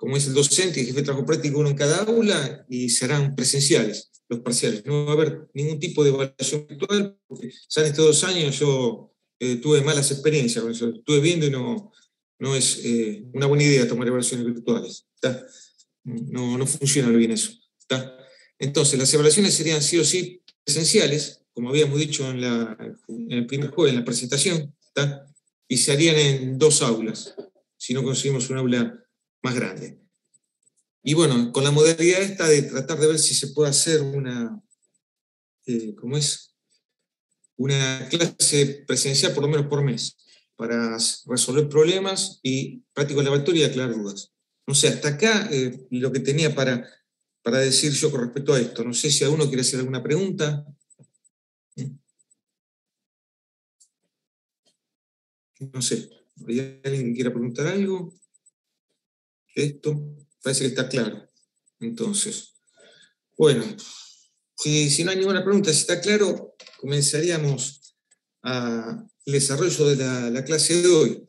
como es el docente y el jefe de trabajo práctico, uno en cada aula, y serán presenciales los parciales. No va a haber ningún tipo de evaluación virtual, porque ya en estos 2 años yo tuve malas experiencias con eso. Estuve viendo y no es una buena idea tomar evaluaciones virtuales. ¿Está? No funciona bien eso. ¿Está? Entonces, las evaluaciones serían sí o sí presenciales, como habíamos dicho en el primer jueves, en la presentación, ¿está? Y se harían en 2 aulas, si no conseguimos un aula más grande. Y bueno, con la modalidad esta de tratar de ver si se puede hacer una clase presencial por lo menos por mes, para resolver problemas y práctico laboratorio y aclarar dudas. No sé, hasta acá lo que tenía para decir yo con respecto a esto. No sé si alguno quiere hacer alguna pregunta. No sé, ¿hay alguien que quiera preguntar algo? Esto parece que está claro. Entonces, bueno, si no hay ninguna pregunta, si está claro, comenzaríamos el desarrollo de la clase de hoy.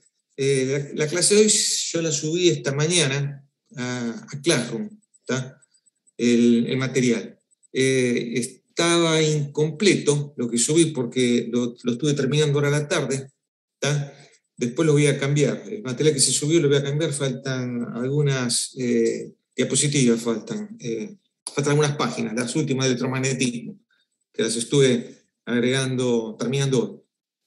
La clase de hoy yo la subí esta mañana a Classroom, ¿tá? El material. Estaba incompleto lo que subí porque lo estuve terminando ahora a la tarde, ¿tá? Después lo voy a cambiar. El material que se subió lo voy a cambiar, faltan algunas diapositivas, faltan algunas páginas, las últimas de electromagnetismo, que las estuve agregando, terminando hoy.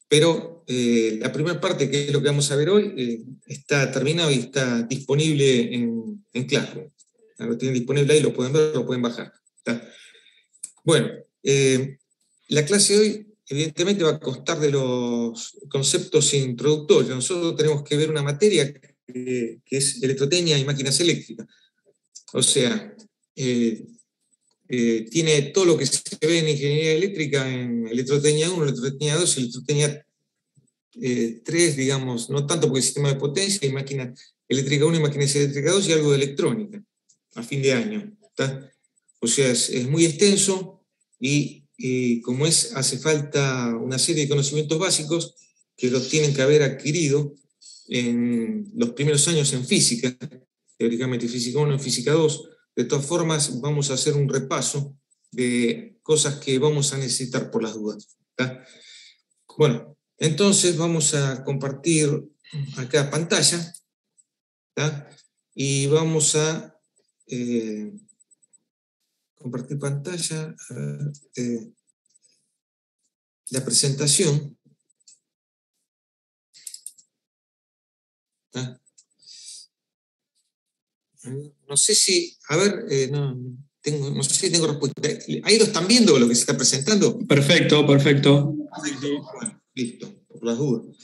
Pero la primera parte, que es lo que vamos a ver hoy, está terminado y está disponible en Classroom. Lo tienen disponible ahí, lo pueden ver, lo pueden bajar. ¿Está? Bueno, la clase de hoy evidentemente va a constar de los conceptos introductorios. Nosotros tenemos que ver una materia que es electrotecnia y máquinas eléctricas. O sea, tiene todo lo que se ve en ingeniería eléctrica en electrotecnia 1, electrotecnia 2, electrotecnia 3, digamos, no tanto porque el sistema de potencia, y máquina eléctrica 1 y máquinas eléctricas 2 y algo de electrónica a fin de año. ¿Está? O sea, es muy extenso y como hace falta una serie de conocimientos básicos que los tienen que haber adquirido en los primeros años en física, teóricamente física 1 y física 2. De todas formas, vamos a hacer un repaso de cosas que vamos a necesitar por las dudas. ¿Está? Bueno, entonces vamos a compartir acá pantalla, ¿está? Y vamos a compartir pantalla, la presentación. ¿Está? No sé si, a ver, no sé si tengo respuesta. ¿Ahí lo están viendo lo que se está presentando? Perfecto, perfecto. Bueno, listo, por las dudas.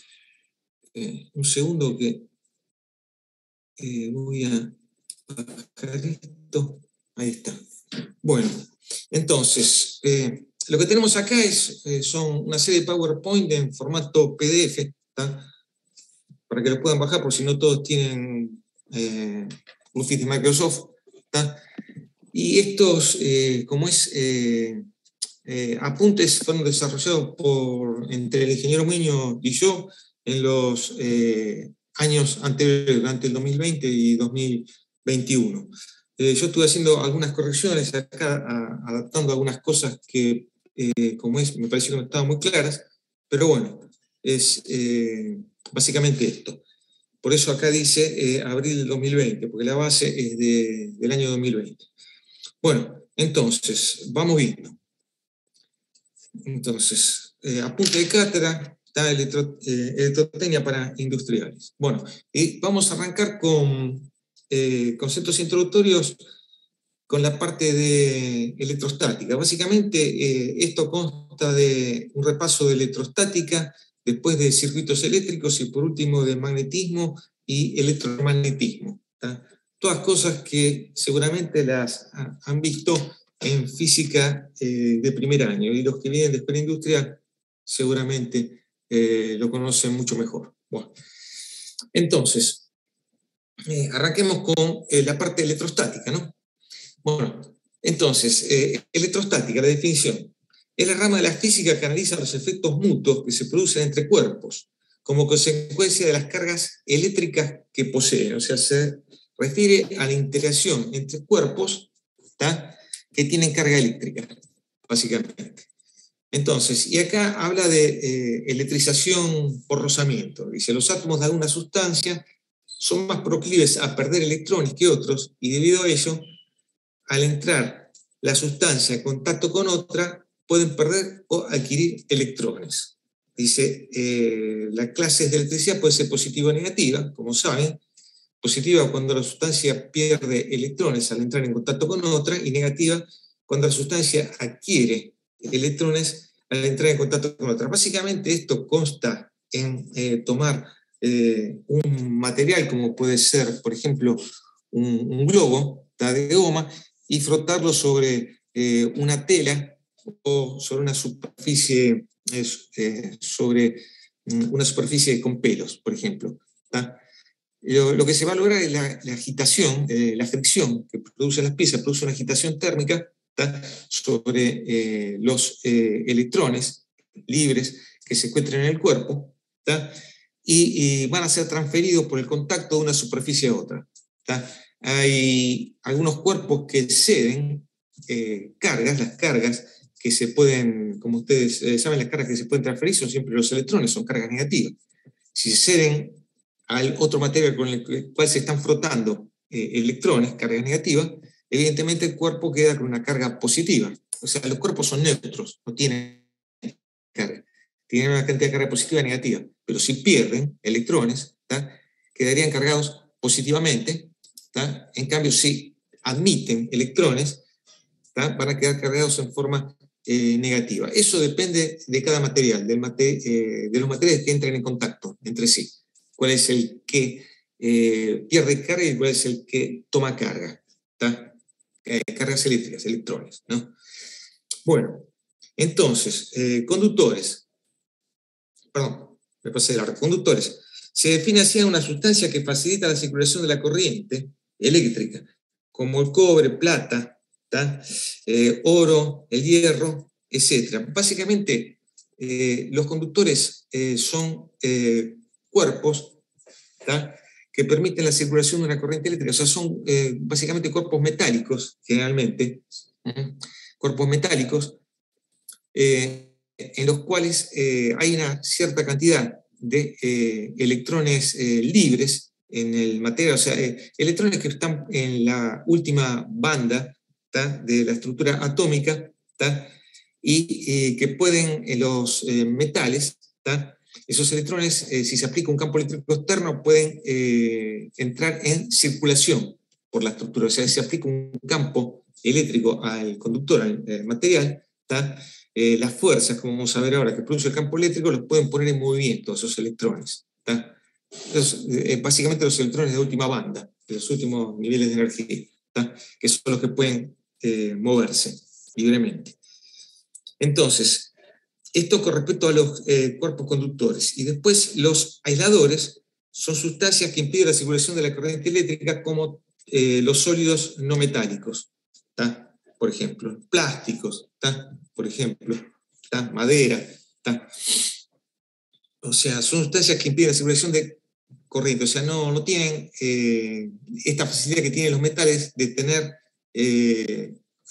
Un segundo que voy a bajar esto. Ahí está. Bueno, entonces, lo que tenemos acá son una serie de PowerPoint en formato PDF, ¿tá? Para que lo puedan bajar, por si no todos tienen Office de Microsoft, ¿tá? Y estos, apuntes fueron desarrollados entre el ingeniero Muñoz y yo en los años anteriores, durante el 2020 y 2021. Yo estuve haciendo algunas correcciones acá, adaptando algunas cosas que, me pareció que no estaban muy claras, pero bueno, es básicamente esto. Por eso acá dice abril del 2020, porque la base es del año 2020. Bueno, entonces, vamos viendo. Entonces, apunte de cátedra, está electrotecnia para industriales. Bueno, y vamos a arrancar con conceptos introductorios con la parte de electrostática. Básicamente, esto consta de un repaso de electrostática, después de circuitos eléctricos y por último de magnetismo y electromagnetismo. ¿Tá? Todas cosas que seguramente las han visto en física de primer año, y los que vienen de escuela industrial seguramente lo conocen mucho mejor. Bueno, entonces, arranquemos con la parte electrostática, ¿no? Bueno, entonces, electrostática, la definición. Es la rama de la física que analiza los efectos mutuos que se producen entre cuerpos como consecuencia de las cargas eléctricas que poseen. O sea, se refiere a la interacción entre cuerpos, ¿tá?, que tienen carga eléctrica, básicamente. Entonces, y acá habla de electrización por rozamiento. Dice, los átomos de alguna sustancia son más proclives a perder electrones que otros, y debido a ello, al entrar la sustancia en contacto con otra, pueden perder o adquirir electrones. Dice, la clase de electricidad puede ser positiva o negativa, como saben. Positiva cuando la sustancia pierde electrones al entrar en contacto con otra, y negativa cuando la sustancia adquiere electrones al entrar en contacto con otra. Básicamente esto consta en tomar un material como puede ser, por ejemplo, un globo de goma, y frotarlo sobre una tela o sobre una superficie, con pelos, por ejemplo. Lo que se va a lograr es la agitación, la fricción que producen las piezas, produce una agitación térmica, ¿tá?, sobre los electrones libres que se encuentran en el cuerpo, ¿tá?, y van a ser transferidos por el contacto de una superficie a otra, ¿tá? Hay algunos cuerpos que ceden cargas, las cargas que se pueden, como ustedes saben, las cargas que se pueden transferir son siempre los electrones, son cargas negativas. Si se ceden al otro material con el cual se están frotando electrones, cargas negativas, evidentemente el cuerpo queda con una carga positiva. O sea, los cuerpos son neutros, no tienen carga. Tienen una cantidad de carga positiva y negativa. Pero si pierden electrones, ¿tá?, quedarían cargados positivamente, ¿tá? En cambio, si admiten electrones, ¿tá?, van a quedar cargados en forma negativa. Eso depende de cada material, de los materiales que entran en contacto entre sí. Cuál es el que pierde carga y cuál es el que toma carga, ¿tá? Cargas eléctricas, electrones, ¿no? Bueno, entonces, conductores, perdón, me pasé de largo. Conductores. Se define así a una sustancia que facilita la circulación de la corriente eléctrica, como el cobre, plata, oro, el hierro, etc. Básicamente, los conductores son cuerpos, ¿tá?, que permiten la circulación de una corriente eléctrica. O sea, son básicamente cuerpos metálicos, generalmente, cuerpos metálicos, en los cuales hay una cierta cantidad de electrones libres en el material, o sea, electrones que están en la última banda, ¿tá?, de la estructura atómica, ¿tá?, y que pueden, en los metales, ¿tá?, esos electrones, si se aplica un campo eléctrico externo, pueden entrar en circulación por la estructura. O sea, si se aplica un campo eléctrico al conductor, al material, ¿tá?, las fuerzas, como vamos a ver ahora, que produce el campo eléctrico, los pueden poner en movimiento, esos electrones, ¿tá? Entonces, básicamente los electrones de última banda, de los últimos niveles de energía, ¿tá?, que son los que pueden moverse libremente. Entonces, esto con respecto a los cuerpos conductores. Y después los aisladores son sustancias que impiden la circulación de la corriente eléctrica, como los sólidos no metálicos, ¿tá?, por ejemplo, plásticos, ¿tá?, por ejemplo, ¿tá?, madera, ¿tá? O sea, son sustancias que impiden la circulación de corriente, o sea, no tienen esta facilidad que tienen los metales de tener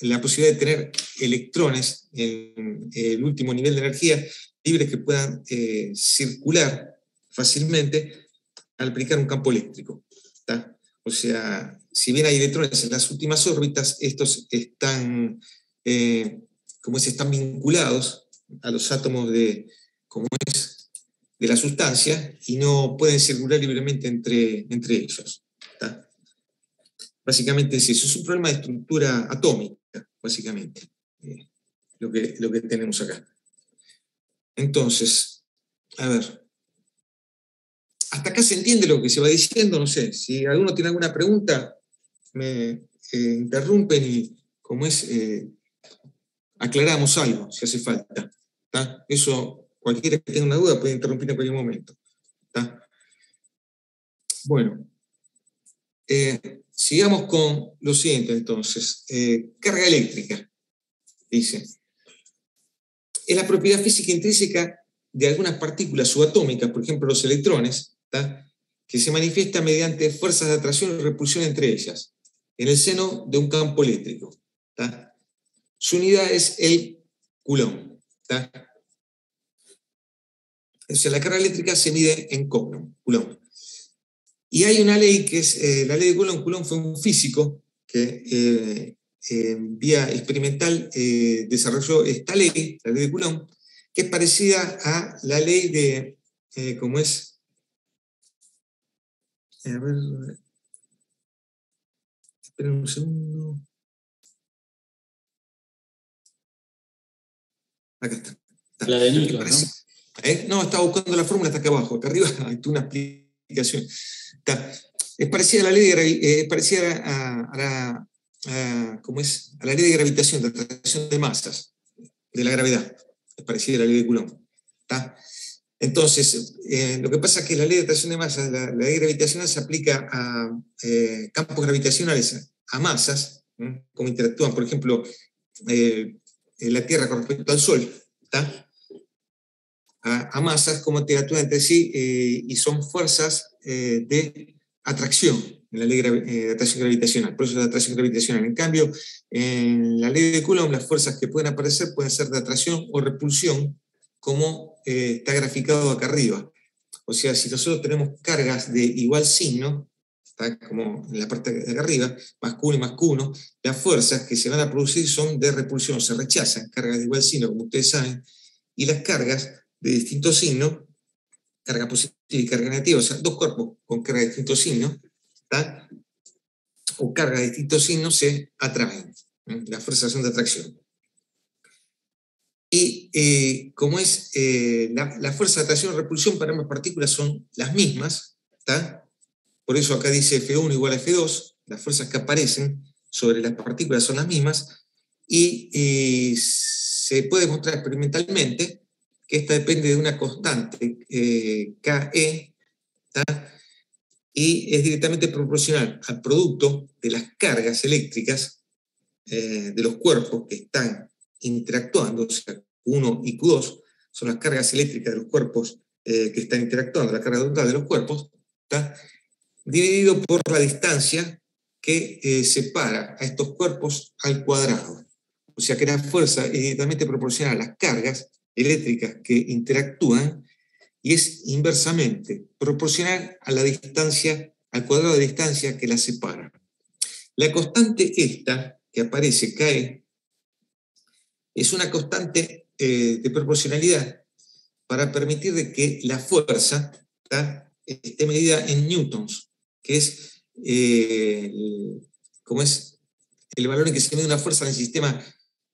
la posibilidad de tener electrones en el último nivel de energía libres que puedan circular fácilmente al aplicar un campo eléctrico, ¿tá? O sea, si bien hay electrones en las últimas órbitas, estos están, están vinculados a los átomos de la sustancia y no pueden circular libremente entre ellos, ¿tá? Básicamente es eso, es un problema de estructura atómica, básicamente, lo que tenemos acá. Entonces, a ver, hasta acá se entiende lo que se va diciendo, no sé, si alguno tiene alguna pregunta, me interrumpen y, aclaramos algo, si hace falta, ¿tá? Eso, cualquiera que tenga una duda puede interrumpir en cualquier momento, ¿tá? Bueno, sigamos con lo siguiente entonces. Carga eléctrica, dice. Es la propiedad física intrínseca de algunas partículas subatómicas, por ejemplo los electrones, ¿tá?, que se manifiesta mediante fuerzas de atracción y repulsión entre ellas, en el seno de un campo eléctrico. ¿Tá? Su unidad es el coulomb. ¿Tá? O sea, la carga eléctrica se mide en coulomb. Y hay una ley que es la ley de Coulomb. Coulomb fue un físico que vía experimental desarrolló esta ley, la ley de Coulomb, que es parecida a la ley de, ¿cómo es? A ver, esperen un segundo. Acá está. La de Newton, ¿no? No, estaba buscando la fórmula, está acá abajo. Acá arriba hay una explicación. Está. Es parecida a la ley de, parecida ¿cómo es? A la ley de gravitación, de atracción de masas, de la gravedad. Es parecida a la ley de Coulomb. ¿Tá? Entonces, lo que pasa es que la ley de atracción de masas, la ley gravitacional se aplica a campos gravitacionales, a masas, ¿no? Como interactúan, por ejemplo, la Tierra con respecto al Sol, ¿tá? A masas, como interactúan entre sí, y son fuerzas de atracción en la ley de atracción gravitacional, por eso es de atracción gravitacional. En cambio, en la ley de Coulomb, las fuerzas que pueden aparecer pueden ser de atracción o repulsión, como está graficado acá arriba. O sea, si nosotros tenemos cargas de igual signo, ¿tá? Como en la parte de acá arriba, más Q1 y más Q1, las fuerzas que se van a producir son de repulsión, se rechazan, cargas de igual signo, como ustedes saben, y las cargas de distintos signos, carga positiva y carga negativa, o sea, dos cuerpos con carga de distintos signos, ¿tá? O carga de distintos signos se atraen, las fuerzas son de atracción. Y como es la fuerza de atracción o repulsión para ambas partículas son las mismas, ¿tá? Por eso acá dice F1 igual a F2, las fuerzas que aparecen sobre las partículas son las mismas, y se puede demostrar experimentalmente que esta depende de una constante KE, ¿tá? Y es directamente proporcional al producto de las cargas eléctricas de los cuerpos que están interactuando, o sea, Q1 y Q2 son las cargas eléctricas de los cuerpos que están interactuando, la carga total de los cuerpos, ¿tá? Dividido por la distancia que separa a estos cuerpos al cuadrado. O sea que la fuerza es directamente proporcional a las cargas eléctricas que interactúan y es inversamente proporcional a la distancia, al cuadrado de distancia que las separa. La constante esta, que aparece, KE, es una constante de proporcionalidad para permitir de que la fuerza, ¿tá? Esté medida en newtons, que es, como es el valor en que se mide una fuerza en el sistema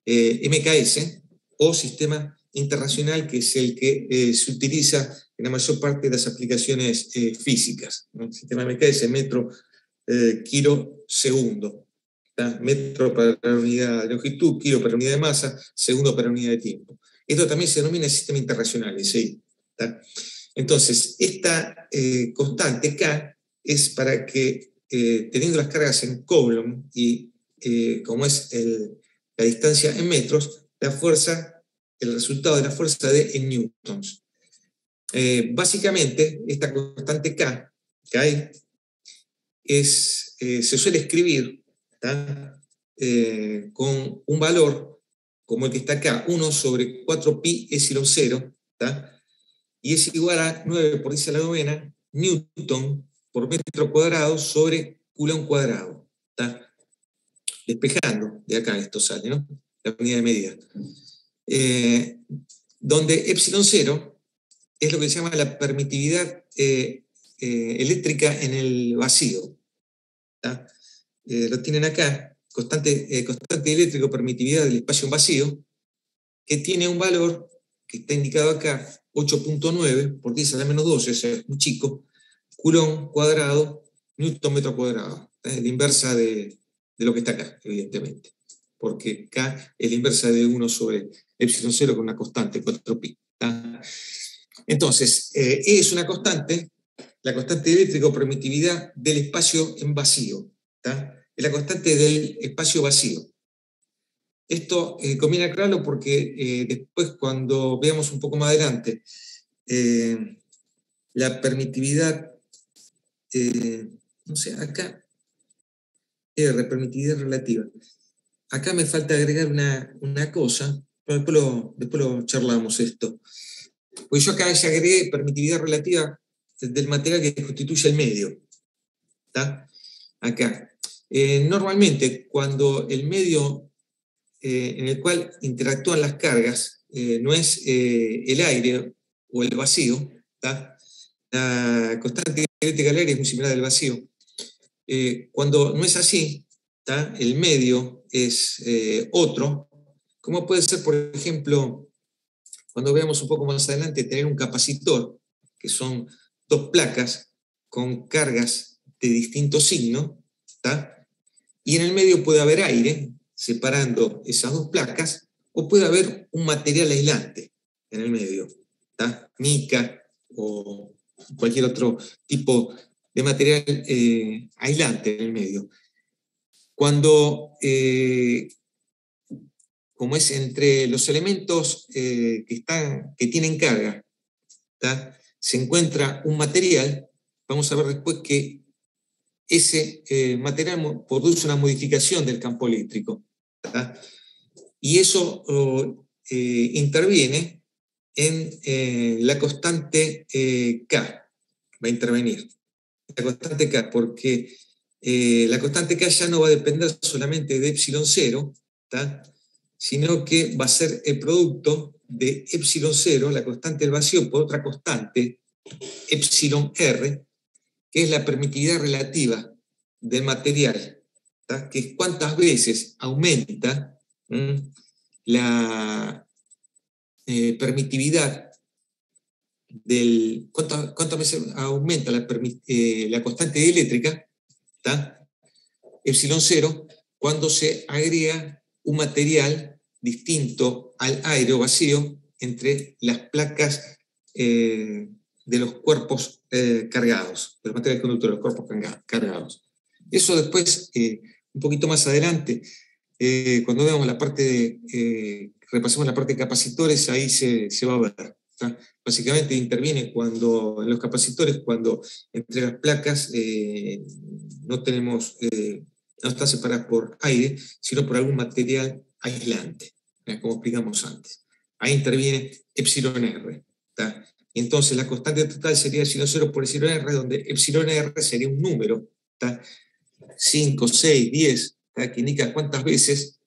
MKS o sistema internacional, que es el que se utiliza en la mayor parte de las aplicaciones físicas, ¿no? El sistema MKS, metro, kilo, segundo. ¿Tá? Metro para la unidad de longitud, kilo para la unidad de masa, segundo para la unidad de tiempo. Esto también se denomina sistema internacional, ¿sí? ¿Tá? Entonces, esta constante K es para que, teniendo las cargas en Coulomb y como es la distancia en metros, la fuerza, el resultado de la fuerza de en newtons. Básicamente, esta constante K, que hay, se suele escribir, ¿tá? Con un valor como el que está acá, 1 sobre 4pi epsilon 0, ¿tá? Y es igual a 9 por 10 a la novena newton por metro cuadrado sobre coulomb cuadrado, ¿tá? Despejando, de acá esto sale, ¿no? La unidad de medida. Donde epsilon 0 es lo que se llama la permitividad eléctrica en el vacío. Lo tienen acá, constante eléctrico, permitividad del espacio en vacío, que tiene un valor que está indicado acá, 8.9 por 10 a la menos 12, o sea, es muy chico, coulomb cuadrado, newton metro cuadrado. Es la inversa de lo que está acá, evidentemente, porque K es la inversa de 1 sobre epsilon 0 con una constante, 4pi. ¿Tá? Entonces, es una constante, la constante eléctrica o permitividad del espacio en vacío. ¿Tá? Es la constante del espacio vacío. Esto conviene aclararlo porque después, cuando veamos un poco más adelante la permitividad no sé, acá, R, permitividad relativa. Acá me falta agregar una cosa, pero después lo charlamos esto. Porque yo acá ya agregué permitividad relativa del material que constituye el medio. ¿Está? Acá. Normalmente, cuando el medio en el cual interactúan las cargas no es el aire o el vacío, ¿está? La constante eléctrica del aire es muy similar al vacío. Cuando no es así, ¿está? El medio es otro, como puede ser, por ejemplo, cuando veamos un poco más adelante, tener un capacitor, que son dos placas con cargas de distinto signo, ¿está? Y en el medio puede haber aire, separando esas dos placas, o puede haber un material aislante en el medio, ¿está? Mica o cualquier otro tipo de material aislante en el medio. Cuando, como es entre los elementos que tienen carga, ¿tá? Se encuentra un material, vamos a ver después que ese material produce una modificación del campo eléctrico, ¿tá? Y eso interviene en la constante K, va a intervenir. La constante K, porque la constante K ya no va a depender solamente de epsilon 0, ¿tá? Sino que va a ser el producto de epsilon 0, la constante del vacío, por otra constante, epsilon R, que es la permitividad relativa del material, ¿tá? Que es cuántas veces aumenta la permitividad cuántas veces aumenta la constante eléctrica, ¿tá? Epsilon 0, cuando se agrega un material distinto al aire o vacío entre las placas de los cuerpos cargados, de los materiales conductores, los cuerpos cargados. Eso después, un poquito más adelante, cuando veamos la parte repasemos la parte de capacitores, ahí se va a ver. ¿Tá? Básicamente interviene en los capacitores, cuando entre las placas no están separadas por aire, sino por algún material aislante, como explicamos antes. Ahí interviene epsilon R. ¿Tá? Y entonces la constante total sería epsilon 0 por epsilon R, donde epsilon R sería un número, ¿tá? 5, 6, 10, ¿tá? Que indica cuántas veces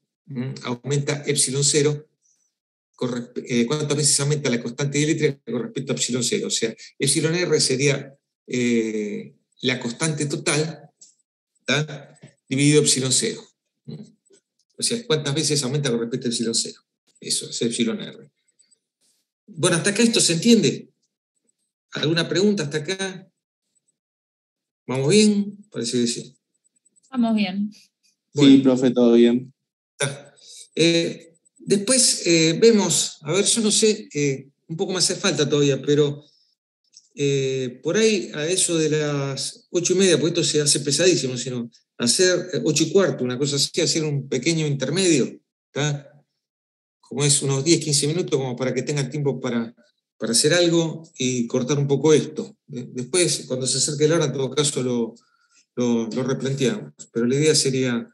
aumenta epsilon 0, cuántas veces aumenta la constante eléctrica con respecto a epsilon 0. O sea, epsilon R sería la constante total, ¿tá? Dividido epsilon 0. O sea, cuántas veces aumenta con respecto a epsilon 0. Eso es epsilon R. Bueno, ¿hasta acá esto se entiende? ¿Alguna pregunta hasta acá? ¿Vamos bien? Parece que sí. Vamos bien. Bueno, sí, profe, todo bien. Después vemos, a ver, yo no sé, un poco me hace falta todavía, pero por ahí a eso de las 8:30, porque esto se hace pesadísimo, sino hacer 8:15, una cosa así, hacer un pequeño intermedio, ¿tá? Como es unos 10, 15 minutos, como para que tengan tiempo para hacer algo y cortar un poco esto. Después, cuando se acerque la hora, en todo caso lo replanteamos. Pero la idea sería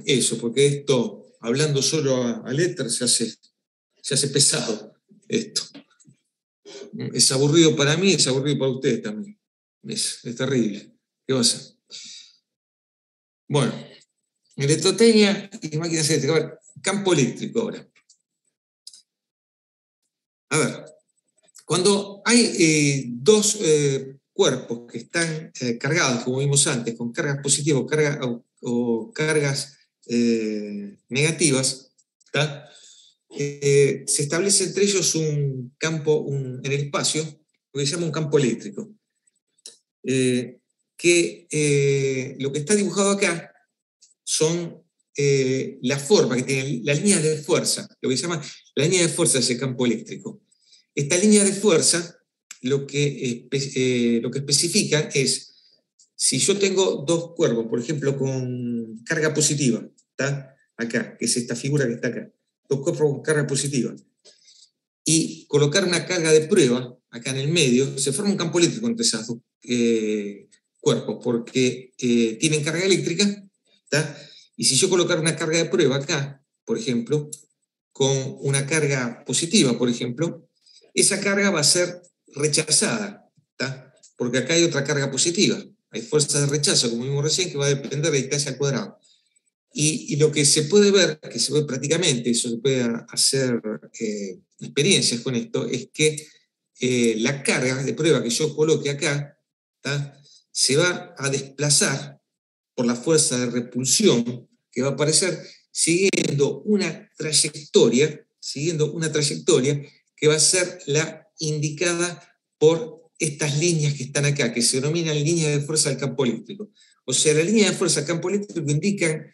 eso, porque esto, hablando solo al éter, se hace pesado esto. Es aburrido para mí, es aburrido para ustedes también. Es terrible. ¿Qué va a hacer? Bueno, electrotecnia y máquinas eléctricas. A ver, campo eléctrico ahora. A ver, cuando hay dos cuerpos que están cargados, como vimos antes, con cargas positivas o cargas negativas, ¿tá? Se establece entre ellos un campo en el espacio, lo que se llama un campo eléctrico. Lo que está dibujado acá son la forma que tienen las líneas de fuerza, lo que se llama la línea de fuerza de ese campo eléctrico. Esta línea de fuerza lo que especifica es, si yo tengo dos cuerpos, por ejemplo, con carga positiva, ¿tá? Acá, que es esta figura que está acá, dos cuerpos con carga positiva, y colocar una carga de prueba acá en el medio, se forma un campo eléctrico entre esas dos cuerpos, porque tienen carga eléctrica, ¿tá? Y si yo colocar una carga de prueba acá, por ejemplo, con una carga positiva, por ejemplo, esa carga va a ser rechazada, ¿tá? Porque acá hay otra carga positiva. Hay fuerzas de rechazo, como vimos recién, que va a depender de la distancia al cuadrado. Y lo que se puede ver, que se ve prácticamente, eso se puede hacer experiencias con esto, es que la carga de prueba que yo coloque acá, ¿tá? Se va a desplazar por la fuerza de repulsión que va a aparecer siguiendo una trayectoria que va a ser la indicada por estas líneas que están acá, que se denominan líneas de fuerza del campo eléctrico. O sea, las líneas de fuerza del campo eléctrico indican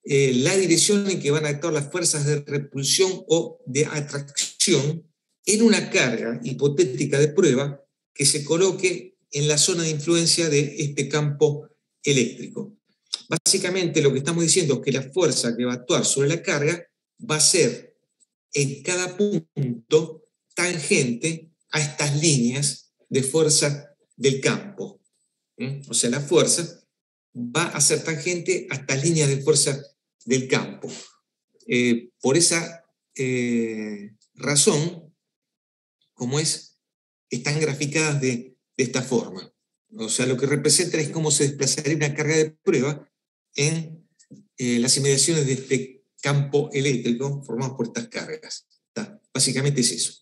la dirección en que van a actuar las fuerzas de repulsión o de atracción en una carga hipotética de prueba que se coloque en la zona de influencia de este campo eléctrico. Básicamente lo que estamos diciendo es que la fuerza que va a actuar sobre la carga va a ser en cada punto tangente a estas líneas de fuerza del campo. O sea, la fuerza va a ser tangente a estas líneas de fuerza del campo. Por esa razón, como están graficadas de esta forma. O sea, lo que representa es cómo se desplazaría una carga de prueba en las inmediaciones de este campo eléctrico formado por estas cargas. ¿Tá? Básicamente es eso.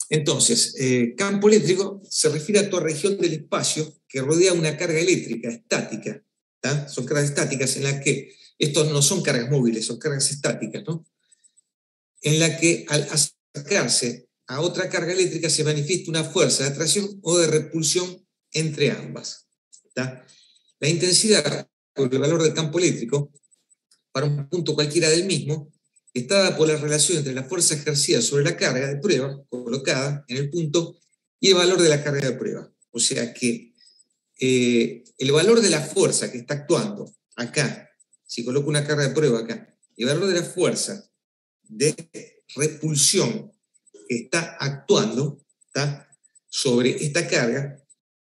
Entonces, campo eléctrico se refiere a toda región del espacio que rodea una carga eléctrica estática. ¿Tá? Son cargas estáticas en las que, estos no son cargas móviles, son cargas estáticas, ¿no? En la que al acercarse a otra carga eléctrica se manifiesta una fuerza de atracción o de repulsión entre ambas. ¿Tá? La intensidad, o el valor del campo eléctrico, para un punto cualquiera del mismo, está dada por la relación entre la fuerza ejercida sobre la carga de prueba colocada en el punto y el valor de la carga de prueba. O sea que el valor de la fuerza que está actuando acá, si coloco una carga de prueba acá, y el valor de la fuerza de repulsión que está actuando, ¿tá?, sobre esta carga,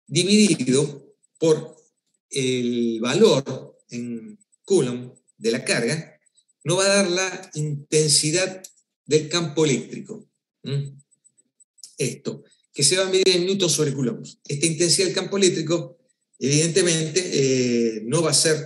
dividido por el valor en Coulomb de la carga, no va a dar la intensidad del campo eléctrico. Esto, que se va a medir en newton sobre Coulomb. Esta intensidad del campo eléctrico, evidentemente, no va a ser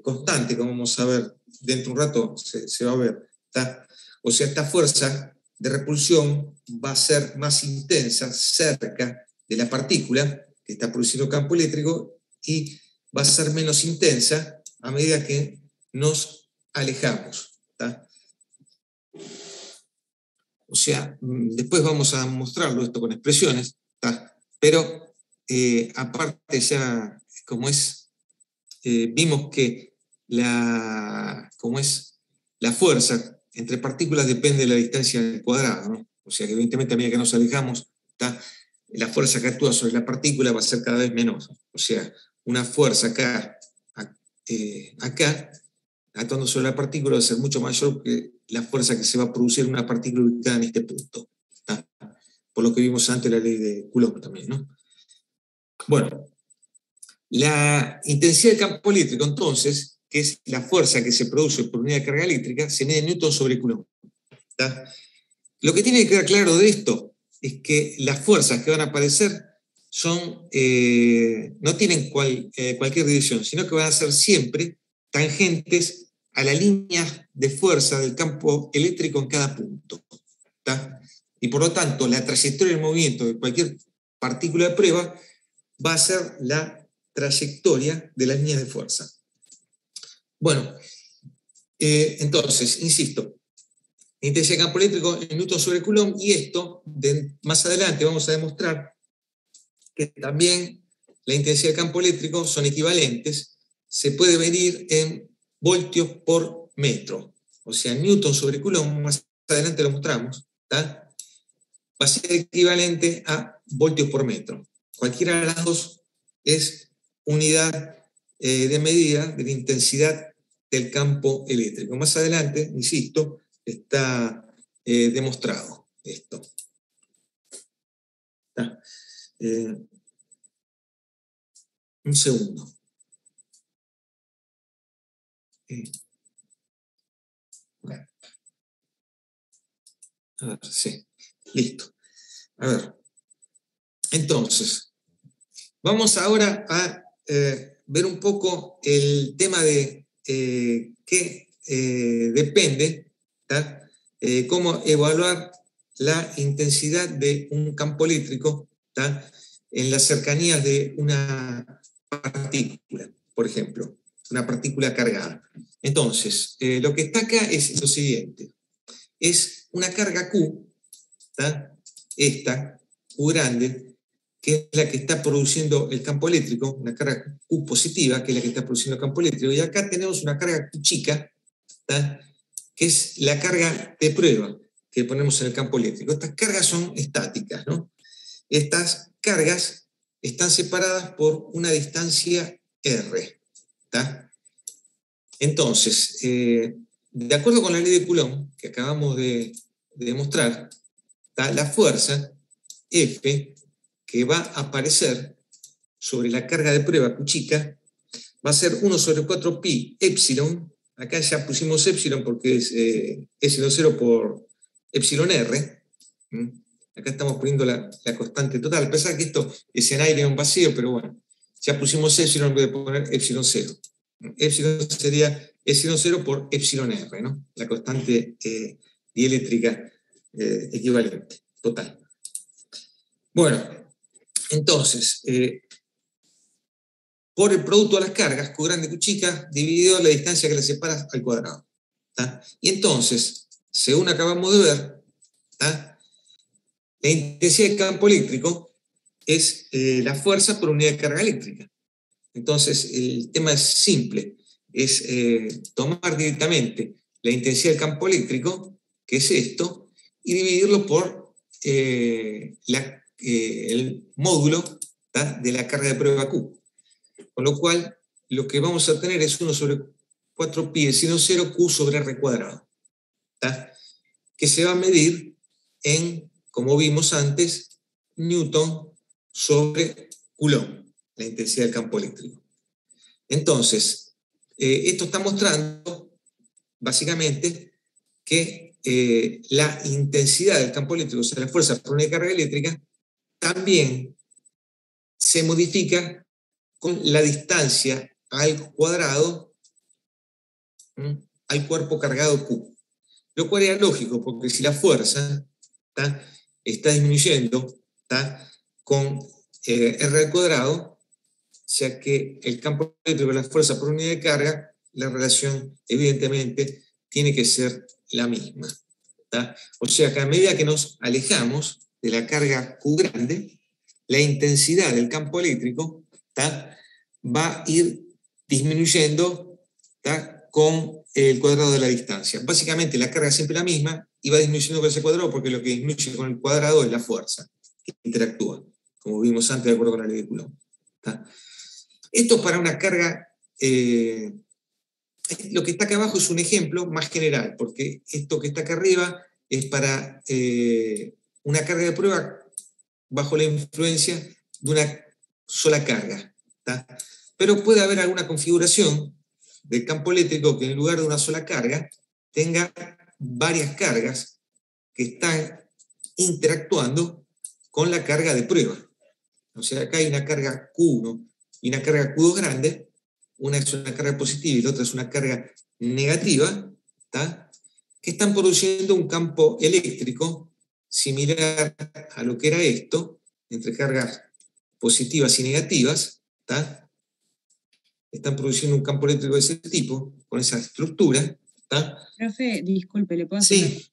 constante, como vamos a ver dentro de un rato, se va a ver. ¿Tá? O sea, esta fuerza de repulsión va a ser más intensa cerca de la partícula que está produciendo campo eléctrico y va a ser menos intensa a medida que nos alejamos. ¿Tá? O sea, después vamos a mostrarlo esto con expresiones, ¿tá? Pero aparte ya, como vimos que la fuerza entre partículas depende de la distancia al cuadrado, ¿no? O sea que evidentemente a medida que nos alejamos, ¿tá?, la fuerza que actúa sobre la partícula va a ser cada vez menor. O sea, una fuerza acá, actuando sobre la partícula va a ser mucho mayor que la fuerza que se va a producir en una partícula ubicada en este punto. ¿Tá? Por lo que vimos antes la ley de Coulomb también, ¿no? Bueno, la intensidad del campo eléctrico, entonces, que es la fuerza que se produce por unidad de carga eléctrica, se mide en newton sobre Coulomb. ¿Tá? Lo que tiene que quedar claro de esto es que las fuerzas que van a aparecer no tienen cualquier dirección, sino que van a ser siempre tangentes a la línea de fuerza del campo eléctrico en cada punto. ¿Tá? Y por lo tanto, la trayectoria del movimiento de cualquier partícula de prueba va a ser la trayectoria de las líneas de fuerza. Bueno, entonces, insisto, intensidad de campo eléctrico en newton sobre Coulomb, y esto, más adelante vamos a demostrar que también la intensidad de campo eléctrico son equivalentes, se puede medir en voltios por metro. O sea, newton sobre Coulomb, más adelante lo mostramos, ¿tá?, va a ser equivalente a voltios por metro. Cualquiera de las dos es unidad de medida de la intensidad del campo eléctrico. Más adelante, insisto, está demostrado esto. Un segundo. A ver, sí, listo. A ver, entonces, vamos ahora a ver un poco el tema de qué depende, cómo evaluar la intensidad de un campo eléctrico en las cercanías de una partícula, por ejemplo, una partícula cargada. Entonces, lo que está acá es lo siguiente. Es una carga Q, esta, Q grande, que es la que está produciendo el campo eléctrico, una carga Q positiva, que es la que está produciendo el campo eléctrico, y acá tenemos una carga Q chica, que es la carga de prueba que ponemos en el campo eléctrico. Estas cargas son estáticas, ¿no? Estas cargas están separadas por una distancia R. Entonces, de acuerdo con la ley de Coulomb, que acabamos de demostrar, la fuerza F que va a aparecer sobre la carga de prueba Q chica va a ser 1 sobre 4 pi epsilon. Acá ya pusimos epsilon porque es epsilon 0 por epsilon R. Acá estamos poniendo la constante total. A pesar que esto es en aire, en vacío, pero bueno, ya pusimos epsilon en vez de poner epsilon 0. Epsilon sería epsilon 0 por epsilon R, ¿no? La constante dieléctrica equivalente, total. Bueno, entonces, por el producto de las cargas, Q grande, Q chica, dividido la distancia que le separa al cuadrado. Y entonces, según acabamos de ver, la intensidad del campo eléctrico es la fuerza por unidad de carga eléctrica. Entonces, el tema es simple, es tomar directamente la intensidad del campo eléctrico, que es esto, y dividirlo por el módulo de la carga de prueba Q. Con lo cual, lo que vamos a tener es 1 sobre 4 pi epsilon 0 Q sobre R cuadrado, que se va a medir en, como vimos antes, Newton sobre Coulomb, la intensidad del campo eléctrico. Entonces, esto está mostrando, básicamente, que la intensidad del campo eléctrico, o sea, la fuerza por unidad de carga eléctrica, también se modifica con la distancia al cuadrado al cuerpo cargado Q. Lo cual era lógico, porque si la fuerza está disminuyendo con R al cuadrado, ya que el campo eléctrico es la fuerza por unidad de carga, la relación evidentemente tiene que ser la misma. O sea que a medida que nos alejamos de la carga Q grande, la intensidad del campo eléctrico va a ir disminuyendo con el cuadrado de la distancia. Básicamente la carga es siempre la misma y va disminuyendo con ese cuadrado porque lo que disminuye con el cuadrado es la fuerza que interactúa, como vimos antes de acuerdo con la ley de Coulomb. Esto para una carga, lo que está acá abajo es un ejemplo más general, porque esto que está acá arriba es para una carga de prueba bajo la influencia de una sola carga. Pero puede haber alguna configuración del campo eléctrico que en lugar de una sola carga tenga varias cargas que están interactuando con la carga de prueba. O sea, acá hay una carga Q1 y una carga Q2 grande, una es una carga positiva y la otra es una carga negativa, que están produciendo un campo eléctrico similar a lo que era esto, entre cargas positivas y negativas, están produciendo un campo eléctrico de ese tipo, con esa estructura. Profe, disculpe, ¿le puedo hacer?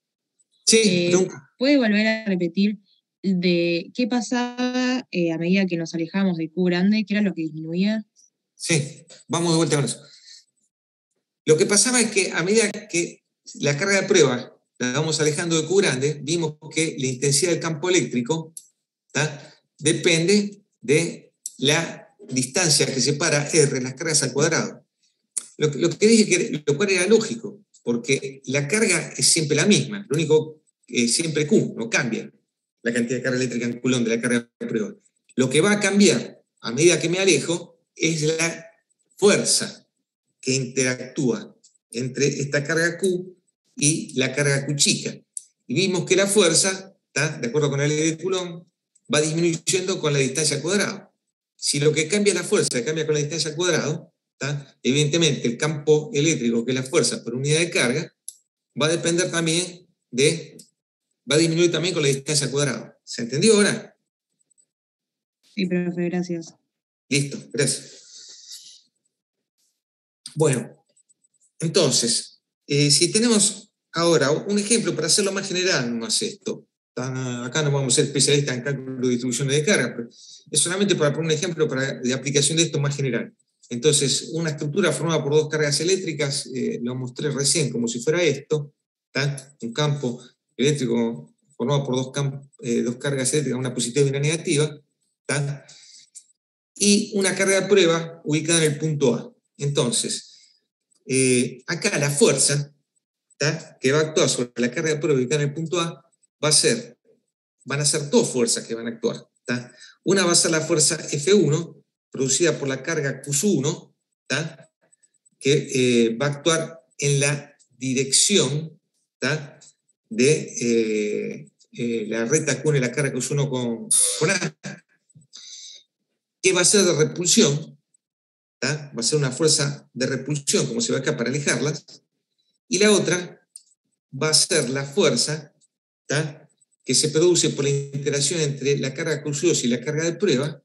Sí, ¿puede volver a repetir de qué pasaba a medida que nos alejamos de Q grande? ¿Qué era lo que disminuía? Sí, vamos de vuelta con eso. Lo que pasaba es que a medida que la carga de prueba la vamos alejando de Q grande, vimos que la intensidad del campo eléctrico depende de la distancia que separa R, las cargas al cuadrado. Lo que dije, lo cual era lógico, porque la carga es siempre la misma, lo único es siempre Q, no cambia la cantidad de carga eléctrica en Coulomb de la carga de prueba. Lo que va a cambiar a medida que me alejo es la fuerza que interactúa entre esta carga Q y la carga Q chica. Y vimos que la fuerza, de acuerdo con la ley de Coulomb, va disminuyendo con la distancia al cuadrado. Si lo que cambia es la fuerza, cambia con la distancia al cuadrado, evidentemente el campo eléctrico, que es la fuerza por unidad de carga, va a depender también va a disminuir también con la distancia al cuadrado. ¿Se entendió ahora? Sí, profe, gracias. Listo, gracias. Bueno, entonces, si tenemos ahora un ejemplo para hacerlo más general, no es esto. Acá no vamos a ser especialistas en cálculo de distribuciones de carga, pero es solamente para poner un ejemplo de aplicación de esto más general. Entonces, una estructura formada por dos cargas eléctricas, lo mostré recién como si fuera esto, un campo eléctrico formado por dos cargas eléctricas, una positiva y una negativa, y una carga de prueba ubicada en el punto A. Entonces, acá la fuerza que va a actuar sobre la carga de prueba ubicada en el punto A van a ser dos fuerzas que van a actuar. Una va a ser la fuerza F1, producida por la carga Q1, que va a actuar en la dirección de la recta Q en la carga Q1 con A, que va a ser de repulsión, va a ser una fuerza de repulsión, como se ve acá, para alejarlas, y la otra va a ser la fuerza que se produce por la interacción entre la carga Q2 y la carga de prueba,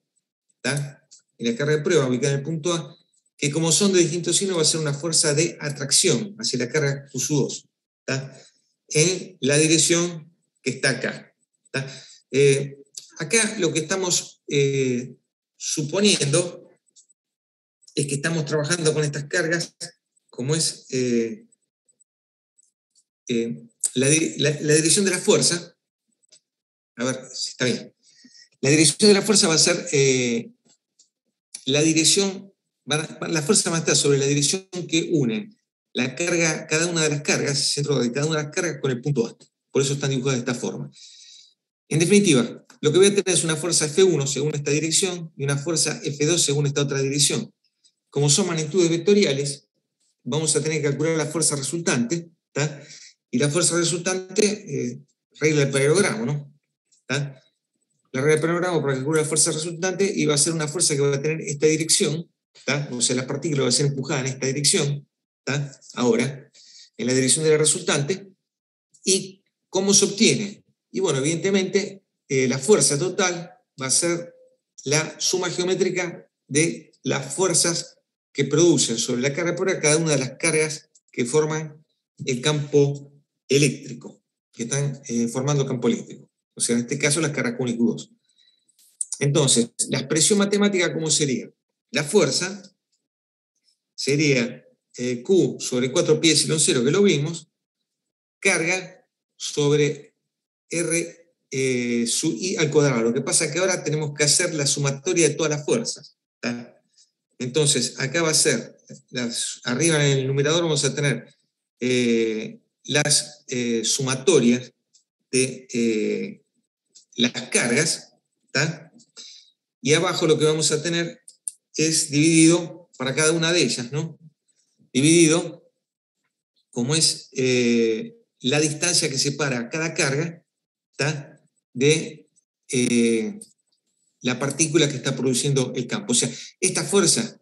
y la carga de prueba ubicada en el punto A, que como son de distintos signos va a ser una fuerza de atracción hacia la carga Q2, en la dirección que está acá. Acá lo que estamos suponiendo es que estamos trabajando con estas cargas como es la dirección de la fuerza. A ver si está bien. La dirección de la fuerza va a ser la fuerza va a estar sobre la dirección que une la carga, cada una de las cargas, el centro de cada una de las cargas con el punto A. Por eso están dibujadas de esta forma. En definitiva, lo que voy a tener es una fuerza F1 según esta dirección y una fuerza F2 según esta otra dirección. Como son magnitudes vectoriales, vamos a tener que calcular la fuerza resultante, y la fuerza resultante, regla del paralelogramo, ¿no? La regla del paralelogramo para calcular la fuerza resultante y va a ser una fuerza que va a tener esta dirección, o sea, la partícula va a ser empujada en esta dirección, ahora, en la dirección de la resultante. ¿Y cómo se obtiene? Y bueno, evidentemente, la fuerza total va a ser la suma geométrica de las fuerzas que producen sobre la carga por cada una de las cargas que forman el campo eléctrico, que están formando campo eléctrico. O sea, en este caso las cargas Q1 y Q2. Entonces, la expresión matemática, ¿cómo sería? La fuerza sería Q sobre 4π epsilon 0, que lo vimos, carga sobre R sub I al cuadrado. Lo que pasa es que ahora tenemos que hacer la sumatoria de todas las fuerzas. Entonces, acá va a ser, arriba en el numerador vamos a tener las sumatorias de las cargas, y abajo lo que vamos a tener es dividido para cada una de ellas, ¿no? Dividido como es la distancia que separa cada carga de la partícula que está produciendo el campo. O sea, esta fuerza,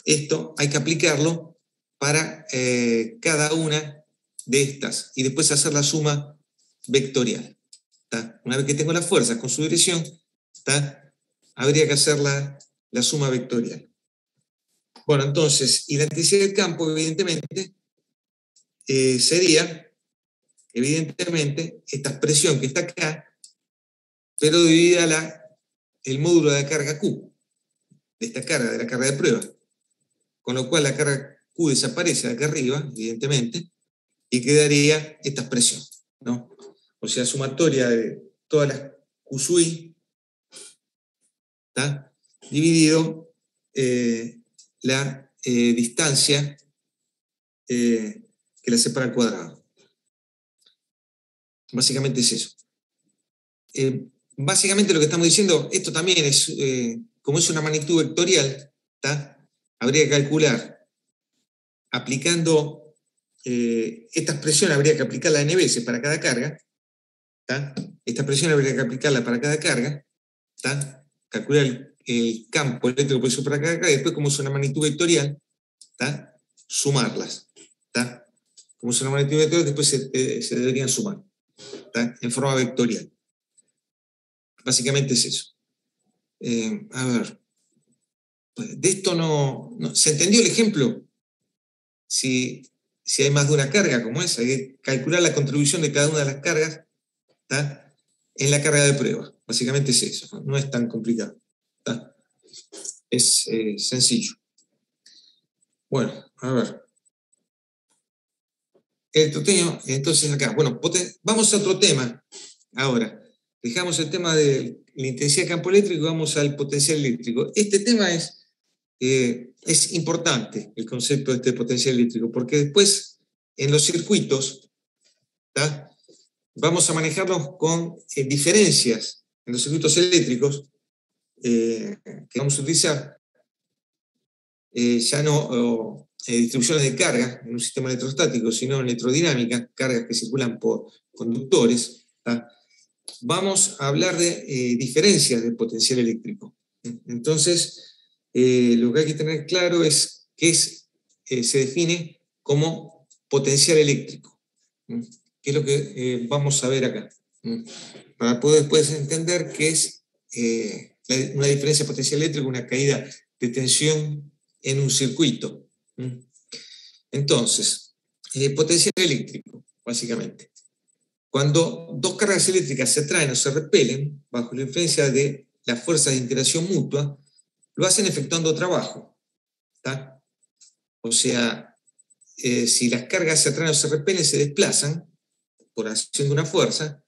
esto hay que aplicarlo para cada una de estas y después hacer la suma vectorial. Una vez que tengo la fuerza con su dirección, habría que hacer la suma vectorial. Bueno, entonces, y la intensidad del campo, evidentemente, sería, evidentemente, esta expresión que está acá, pero dividida el módulo de la carga Q, de esta carga, de la carga de prueba. Con lo cual la carga Q desaparece de acá arriba, evidentemente, y quedaría esta expresión, ¿no? O sea, sumatoria de todas las Q sub I, dividido la distancia que la separa al cuadrado. Básicamente es eso. Básicamente lo que estamos diciendo, esto también es, como es una magnitud vectorial, habría que calcular, aplicando esta expresión, habría que aplicarla n veces para cada carga. Esta expresión habría que aplicarla para cada carga. Calcular el campo eléctrico por eso para cada carga, y después, como es una magnitud vectorial, sumarlas. Como es una magnitud vectorial, después se deberían sumar en forma vectorial. Básicamente es eso. A ver. De esto no. ¿Se entendió el ejemplo? Si hay más de una carga como esa, hay que calcular la contribución de cada una de las cargas en la carga de prueba. Básicamente es eso. No es tan complicado. Es sencillo. Bueno, a ver. Entonces acá. Bueno, vamos a otro tema ahora. Dejamos el tema de la intensidad de campo eléctrico y vamos al potencial eléctrico. Este tema es importante, el concepto de este potencial eléctrico, porque después en los circuitos vamos a manejarlos con diferencias en los circuitos eléctricos que vamos a utilizar, ya no distribuciones de carga en un sistema electrostático, sino en electrodinámica, cargas que circulan por conductores. Vamos a hablar de diferencias del potencial eléctrico. Entonces, lo que hay que tener claro es que se define como potencial eléctrico, que es lo que vamos a ver acá, para poder después entender qué es una diferencia de potencial eléctrico, una caída de tensión en un circuito. Entonces, potencial eléctrico, básicamente. Cuando dos cargas eléctricas se atraen o se repelen bajo la influencia de las fuerzas de interacción mutua, lo hacen efectuando trabajo. O sea, si las cargas se atraen o se repelen, se desplazan por acción de una fuerza,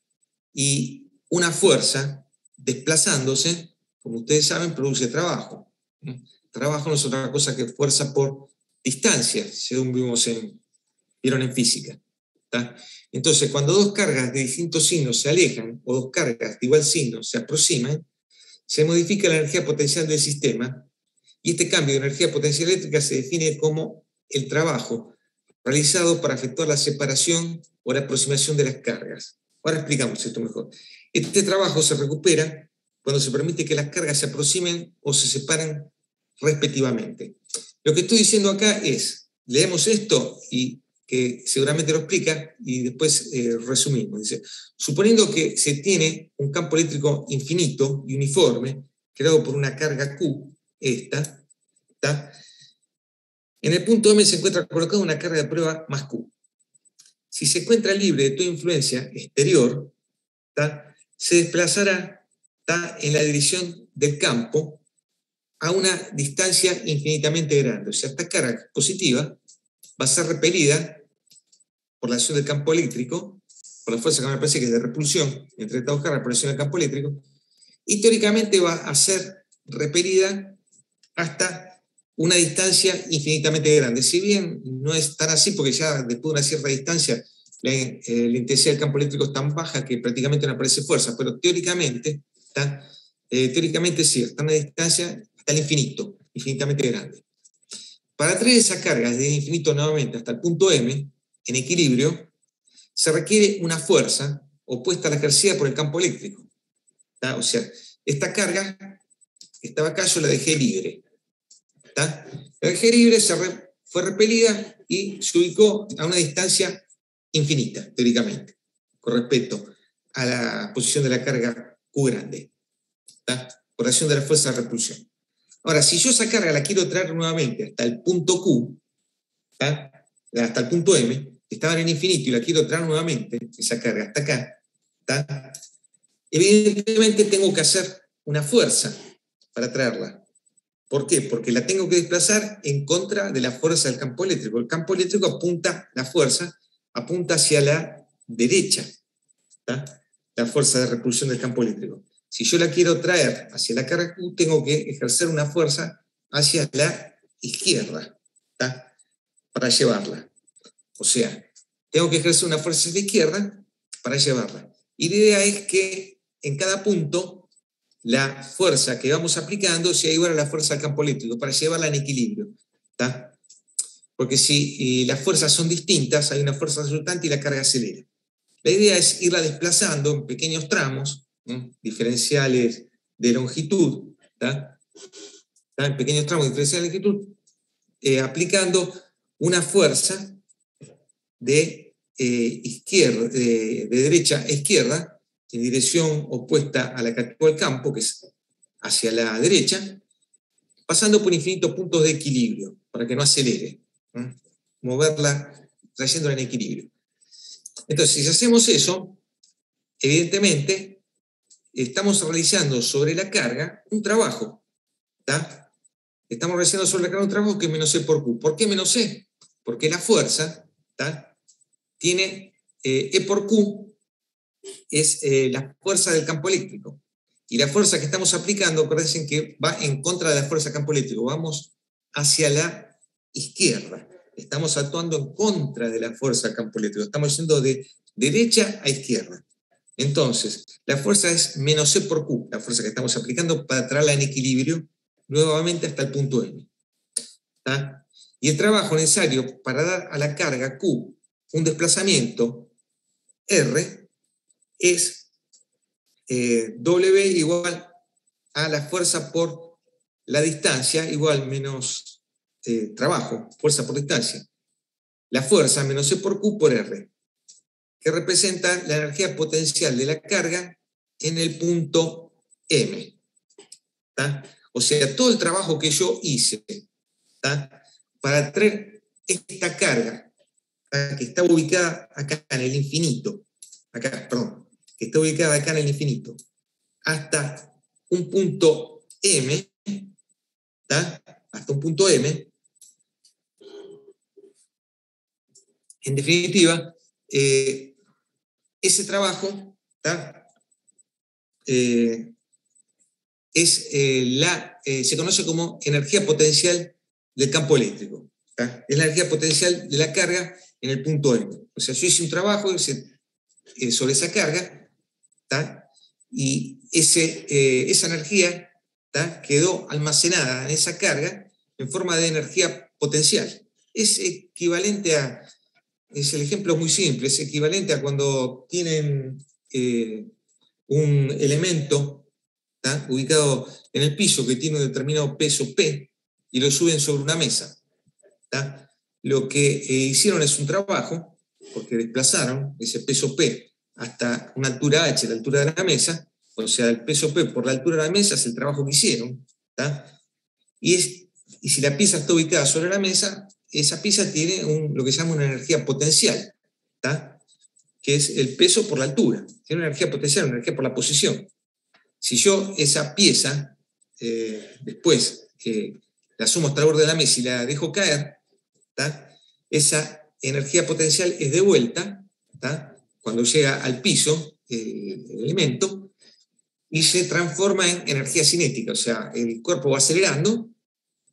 y una fuerza desplazándose, como ustedes saben, produce trabajo. Trabajo no es otra cosa que fuerza por distancia, según vieron en física. Entonces, cuando dos cargas de distintos signos se alejan, o dos cargas de igual signo se aproximan, se modifica la energía potencial del sistema, y este cambio de energía potencial eléctrica se define como el trabajo realizado para efectuar la separación o la aproximación de las cargas. Ahora explicamos esto mejor. Este trabajo se recupera cuando se permite que las cargas se aproximen o se separen respectivamente. Lo que estoy diciendo acá es, leemos esto y que seguramente lo explica, y después resumimos. Dice, suponiendo que se tiene un campo eléctrico infinito y uniforme, creado por una carga Q, esta, en el punto M se encuentra colocada una carga de prueba más Q. Si se encuentra libre de toda influencia exterior, se desplazará en la dirección del campo a una distancia infinitamente grande. O sea, esta carga positiva va a ser repelida por la acción del campo eléctrico, por la fuerza que me parece que es de repulsión entre estas dos cargas por la acción del campo eléctrico, y teóricamente va a ser repelida hasta una distancia infinitamente grande. Si bien no es tan así, porque ya después de una cierta distancia la intensidad del campo eléctrico es tan baja que prácticamente no aparece fuerza, pero teóricamente sí, está a una distancia hasta el infinito, infinitamente grande. Para traer esa carga desde el infinito nuevamente hasta el punto M, en equilibrio, se requiere una fuerza opuesta a la ejercida por el campo eléctrico. O sea, esta carga estaba acá, yo la dejé libre. La dejé libre, fue repelida y se ubicó a una distancia infinita, teóricamente, con respecto a la posición de la carga Q grande, por acción de la fuerza de repulsión. Ahora, si yo esa carga la quiero traer nuevamente hasta el punto Q, hasta el punto M, estaba en el infinito y la quiero traer nuevamente, esa carga hasta acá, evidentemente tengo que hacer una fuerza para traerla. ¿Por qué? Porque la tengo que desplazar en contra de la fuerza del campo eléctrico. El campo eléctrico apunta, la fuerza apunta hacia la derecha, la fuerza de repulsión del campo eléctrico. Si yo la quiero traer hacia la carga Q, tengo que ejercer una fuerza hacia la izquierda, para llevarla. O sea, tengo que ejercer una fuerza hacia la izquierda para llevarla. Y la idea es que en cada punto la fuerza que vamos aplicando sea igual a la fuerza del campo eléctrico, para llevarla en equilibrio. ¿Tá? Porque si las fuerzas son distintas, hay una fuerza resultante y la carga acelera. La idea es irla desplazando en pequeños tramos, diferenciales de longitud, ¿tá? En pequeños tramos diferenciales de longitud, aplicando una fuerza de derecha a izquierda, en dirección opuesta a la que actúa el campo, que es hacia la derecha, pasando por infinitos puntos de equilibrio, para que no acelere. Moverla, trayéndola en equilibrio. Entonces, si hacemos eso, evidentemente, estamos realizando sobre la carga un trabajo. ¿Tá? Estamos realizando sobre la carga un trabajo que es menos E por Q. ¿Por qué menos E? Porque la fuerza, ¿tá? Tiene E por Q, es la fuerza del campo eléctrico. Y la fuerza que estamos aplicando, acuérdense que va en contra de la fuerza del campo eléctrico. Vamos hacia la izquierda. Estamos actuando en contra de la fuerza del campo eléctrico. Estamos yendo de derecha a izquierda. Entonces, la fuerza es menos E por Q, la fuerza que estamos aplicando para traerla en equilibrio nuevamente hasta el punto M. ¿Tá? Y el trabajo necesario para dar a la carga Q un desplazamiento R es W igual a la fuerza por la distancia, igual menos trabajo, fuerza por distancia. La fuerza menos E por Q por R, que representa la energía potencial de la carga en el punto M. ¿Tá? O sea, todo el trabajo que yo hice, ¿tá? Para traer esta carga, ¿tá? Que está ubicada acá en el infinito, que está ubicada acá en el infinito, hasta un punto M, ¿tá? Hasta un punto M, en definitiva, ese trabajo, ¿tá? Se conoce como energía potencial del campo eléctrico. ¿Tá? Es la energía potencial de la carga en el punto M. O sea, yo hice un trabajo sobre esa carga, ¿tá? Y esa energía, ¿tá? Quedó almacenada en esa carga en forma de energía potencial. Es equivalente a, es el ejemplo muy simple, es equivalente a cuando tienen un elemento, ¿tá? Ubicado en el piso que tiene un determinado peso P y lo suben sobre una mesa. ¿Tá? Lo que hicieron es un trabajo, porque desplazaron ese peso P hasta una altura H, la altura de la mesa, o sea, el peso P por la altura de la mesa es el trabajo que hicieron. ¿Tá? Y si la pieza está ubicada sobre la mesa, esa pieza tiene lo que se llama una energía potencial, ¿tá? Que es el peso por la altura. Tiene una energía potencial, una energía por la posición. Si yo esa pieza, después la sumo hasta el borde de la mesa y la dejo caer, ¿tá? Esa energía potencial es de vuelta, ¿tá? Cuando llega al piso el elemento, y se transforma en energía cinética, o sea, el cuerpo va acelerando,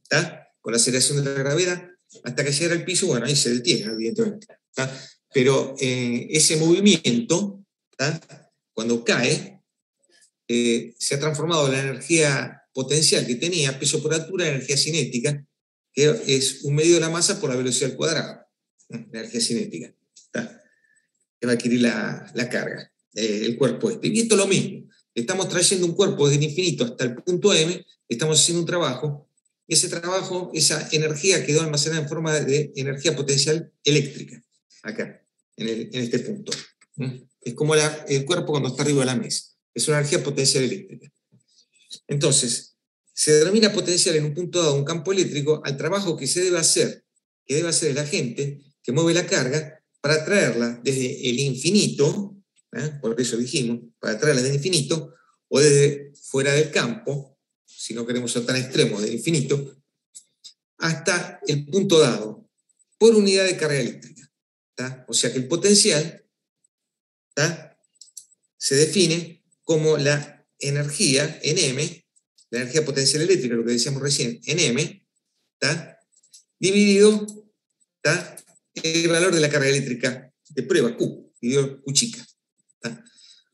¿tá? Con la aceleración de la gravedad, hasta que llega al piso, bueno, ahí se detiene, evidentemente. ¿Tá? Pero ese movimiento, ¿tá? Cuando cae, se ha transformado la energía potencial que tenía, peso por altura, en energía cinética, que es un medio de la masa por la velocidad al cuadrado, la energía cinética, ¿tá? Que va a adquirir la carga, el cuerpo este. Y esto es lo mismo, estamos trayendo un cuerpo desde el infinito hasta el punto M, estamos haciendo un trabajo, y ese trabajo, esa energía quedó almacenada en forma de energía potencial eléctrica, acá, en este punto. Es como el cuerpo cuando está arriba de la mesa, es una energía potencial eléctrica. Entonces, se denomina potencial en un punto dado un campo eléctrico al trabajo que debe hacer el agente que mueve la carga para traerla desde el infinito, por eso dijimos, para traerla desde el infinito, o desde fuera del campo, si no queremos ser tan extremos, del infinito, hasta el punto dado, por unidad de carga eléctrica. ¿Tá? O sea que el potencial, ¿tá? Se define como la energía en M, la energía potencial eléctrica, lo que decíamos recién, en M, ¿tá? Dividido, ¿tá? El valor de la carga eléctrica de prueba, Q, dividido Q chica. ¿Tá?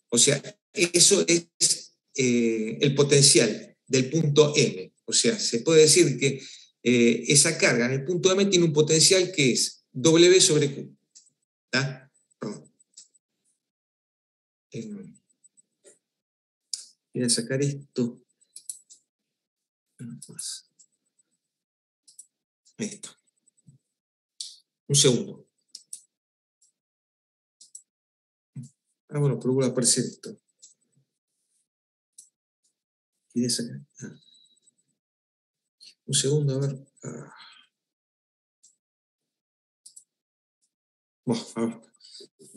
O sea, eso es el potencial del punto M. O sea, se puede decir que esa carga en el punto M tiene un potencial que es W sobre Q. ¿Está? Perdón. Voy a sacar esto. Esto. Un segundo. Bueno, pero vuelve a aparecer esto. Quería sacar. Un segundo, a ver. Bueno, a ver.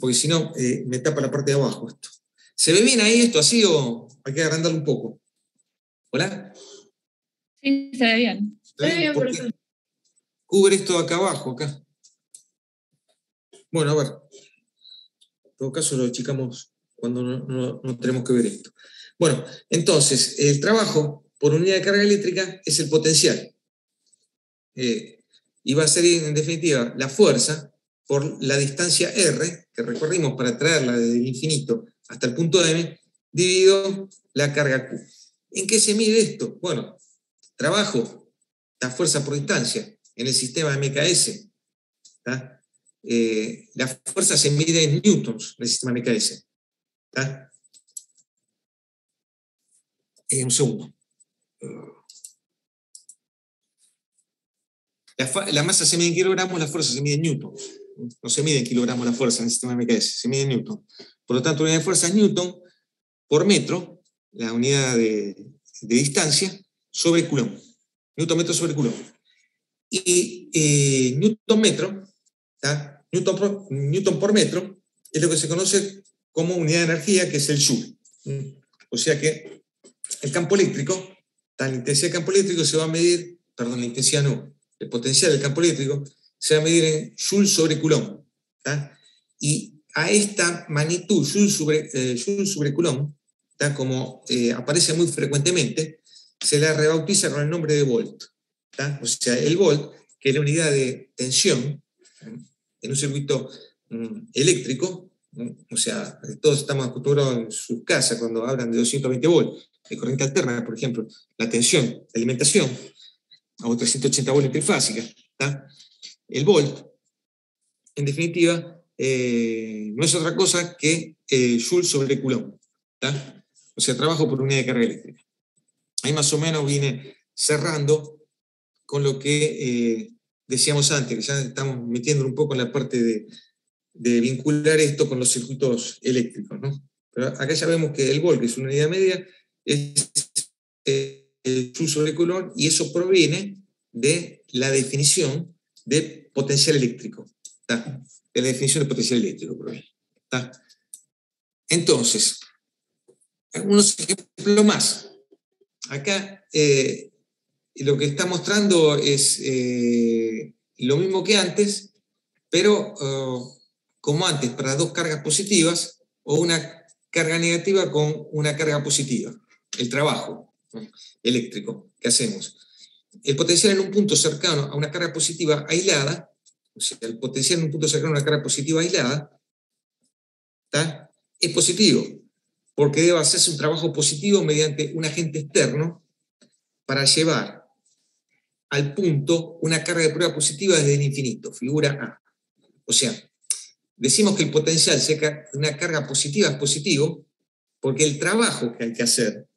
Porque si no, me tapa la parte de abajo esto. ¿Se ve bien ahí esto así o hay que agrandarlo un poco? ¿Hola? Sí, se ve bien. Se ve bien, ¿por qué? Cubre esto acá abajo, acá. Bueno, a ver. En todo caso lo achicamos cuando no tenemos que ver esto. Bueno, entonces, el trabajo por unidad de carga eléctrica es el potencial. Y va a ser, en definitiva, la fuerza por la distancia R, que recorrimos para traerla desde el infinito hasta el punto M, dividido la carga Q. ¿En qué se mide esto? Bueno, trabajo, la fuerza por distancia, en el sistema MKS. La fuerza se mide en newtons en el sistema MKS. Un segundo. La masa se mide en kilogramos, la fuerza se mide en newtons. No se mide en kilogramos la fuerza en el sistema MKS, se mide en newton. Por lo tanto, la unidad de fuerza es newton por metro, la unidad de distancia, sobre coulomb. Newton metro sobre coulomb. Y newton metro, newton por metro, es lo que se conoce como unidad de energía, que es el joule. O sea que el campo eléctrico, la intensidad del campo eléctrico se va a medir, perdón, la intensidad no, el potencial del campo eléctrico se va a medir en joule sobre coulomb. Y a esta magnitud, joule sobre coulomb, como aparece muy frecuentemente, se la rebautiza con el nombre de volt. O sea, el volt, que es la unidad de tensión en un circuito eléctrico, o sea, todos estamos acostumbrados en sus casas cuando hablan de 220 volts, de corriente alterna, por ejemplo, la tensión de alimentación, o 380 volts trifásica. El volt, en definitiva, no es otra cosa que joule sobre coulomb. O sea, trabajo por unidad de carga eléctrica. Ahí más o menos vine cerrando con lo que decíamos antes, que ya estamos metiendo un poco en la parte de vincular esto con los circuitos eléctricos, ¿no? Pero acá ya vemos que el volt, que es una unidad media, es el joule sobre coulomb, y eso proviene de la definición de potencial eléctrico. De la definición de potencial eléctrico proviene. Entonces, unos ejemplos más. Acá lo que está mostrando es lo mismo que antes, pero como antes, para dos cargas positivas o una carga negativa con una carga positiva. El trabajo, ¿no?, eléctrico que hacemos. El potencial en un punto cercano a una carga positiva aislada, o sea, el potencial en un punto cercano a una carga positiva aislada, es positivo, porque debe hacerse un trabajo positivo mediante un agente externo para llevar al punto una carga de prueba positiva desde el infinito, figura A. O sea, decimos que el potencial de una carga positiva es positivo porque el trabajo que hay que hacer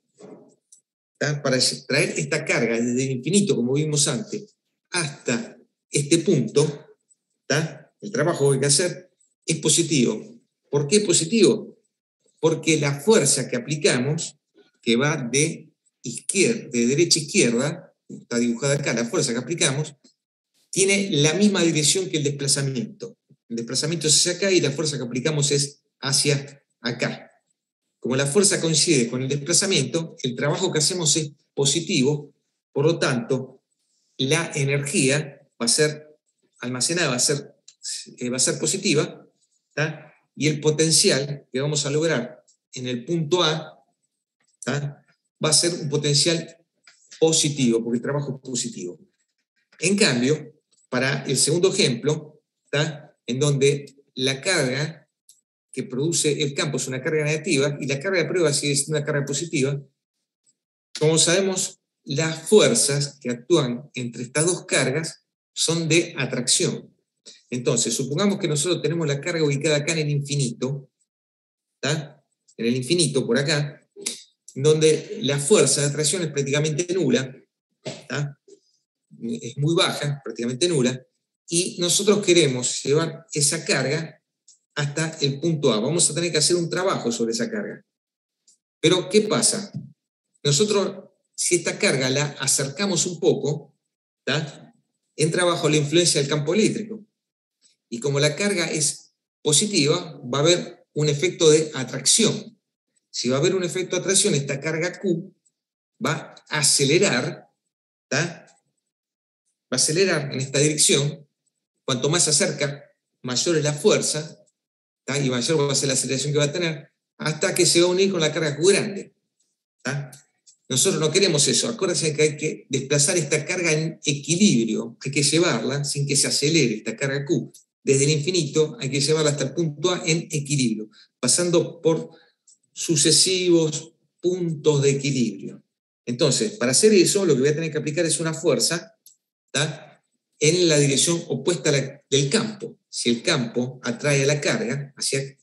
para traer esta carga desde el infinito, como vimos antes, hasta este punto, el trabajo que hay que hacer es positivo. ¿Por qué positivo? Porque la fuerza que aplicamos, que va de derecha a izquierda, está dibujada acá, la fuerza que aplicamos, tiene la misma dirección que el desplazamiento. El desplazamiento es hacia acá y la fuerza que aplicamos es hacia acá. Como la fuerza coincide con el desplazamiento, el trabajo que hacemos es positivo, por lo tanto, la energía va a ser almacenada, va a ser positiva, y el potencial que vamos a lograr en el punto A va a ser un potencial positivo, porque el trabajo es positivo. En cambio, para el segundo ejemplo, en donde la carga que produce el campo es una carga negativa y la carga de prueba sigue siendo una carga positiva, como sabemos, las fuerzas que actúan entre estas dos cargas son de atracción. Entonces, supongamos que nosotros tenemos la carga ubicada acá en el infinito, ¿tá? En el infinito, por acá, donde la fuerza de atracción es prácticamente nula, ¿tá? Es muy baja, prácticamente nula, y nosotros queremos llevar esa carga hasta el punto A. Vamos a tener que hacer un trabajo sobre esa carga. Pero, ¿qué pasa? Nosotros, si esta carga la acercamos un poco, ¿tá? Entra bajo la influencia del campo eléctrico. Y como la carga es positiva, va a haber un efecto de atracción. Si va a haber un efecto de atracción, esta carga Q va a acelerar, ¿tá? Va a acelerar en esta dirección. Cuanto más se acerca, mayor es la fuerza, ¿tá? Y mayor va a ser la aceleración que va a tener, hasta que se va a unir con la carga Q grande, ¿tá? Nosotros no queremos eso. Acuérdense que hay que desplazar esta carga en equilibrio, hay que llevarla sin que se acelere esta carga Q. Desde el infinito hay que llevarla hasta el punto A en equilibrio, pasando por sucesivos puntos de equilibrio. Entonces, para hacer eso, lo que voy a tener que aplicar es una fuerza, ¿tá? En la dirección opuesta del campo. Si el campo atrae a la carga hacia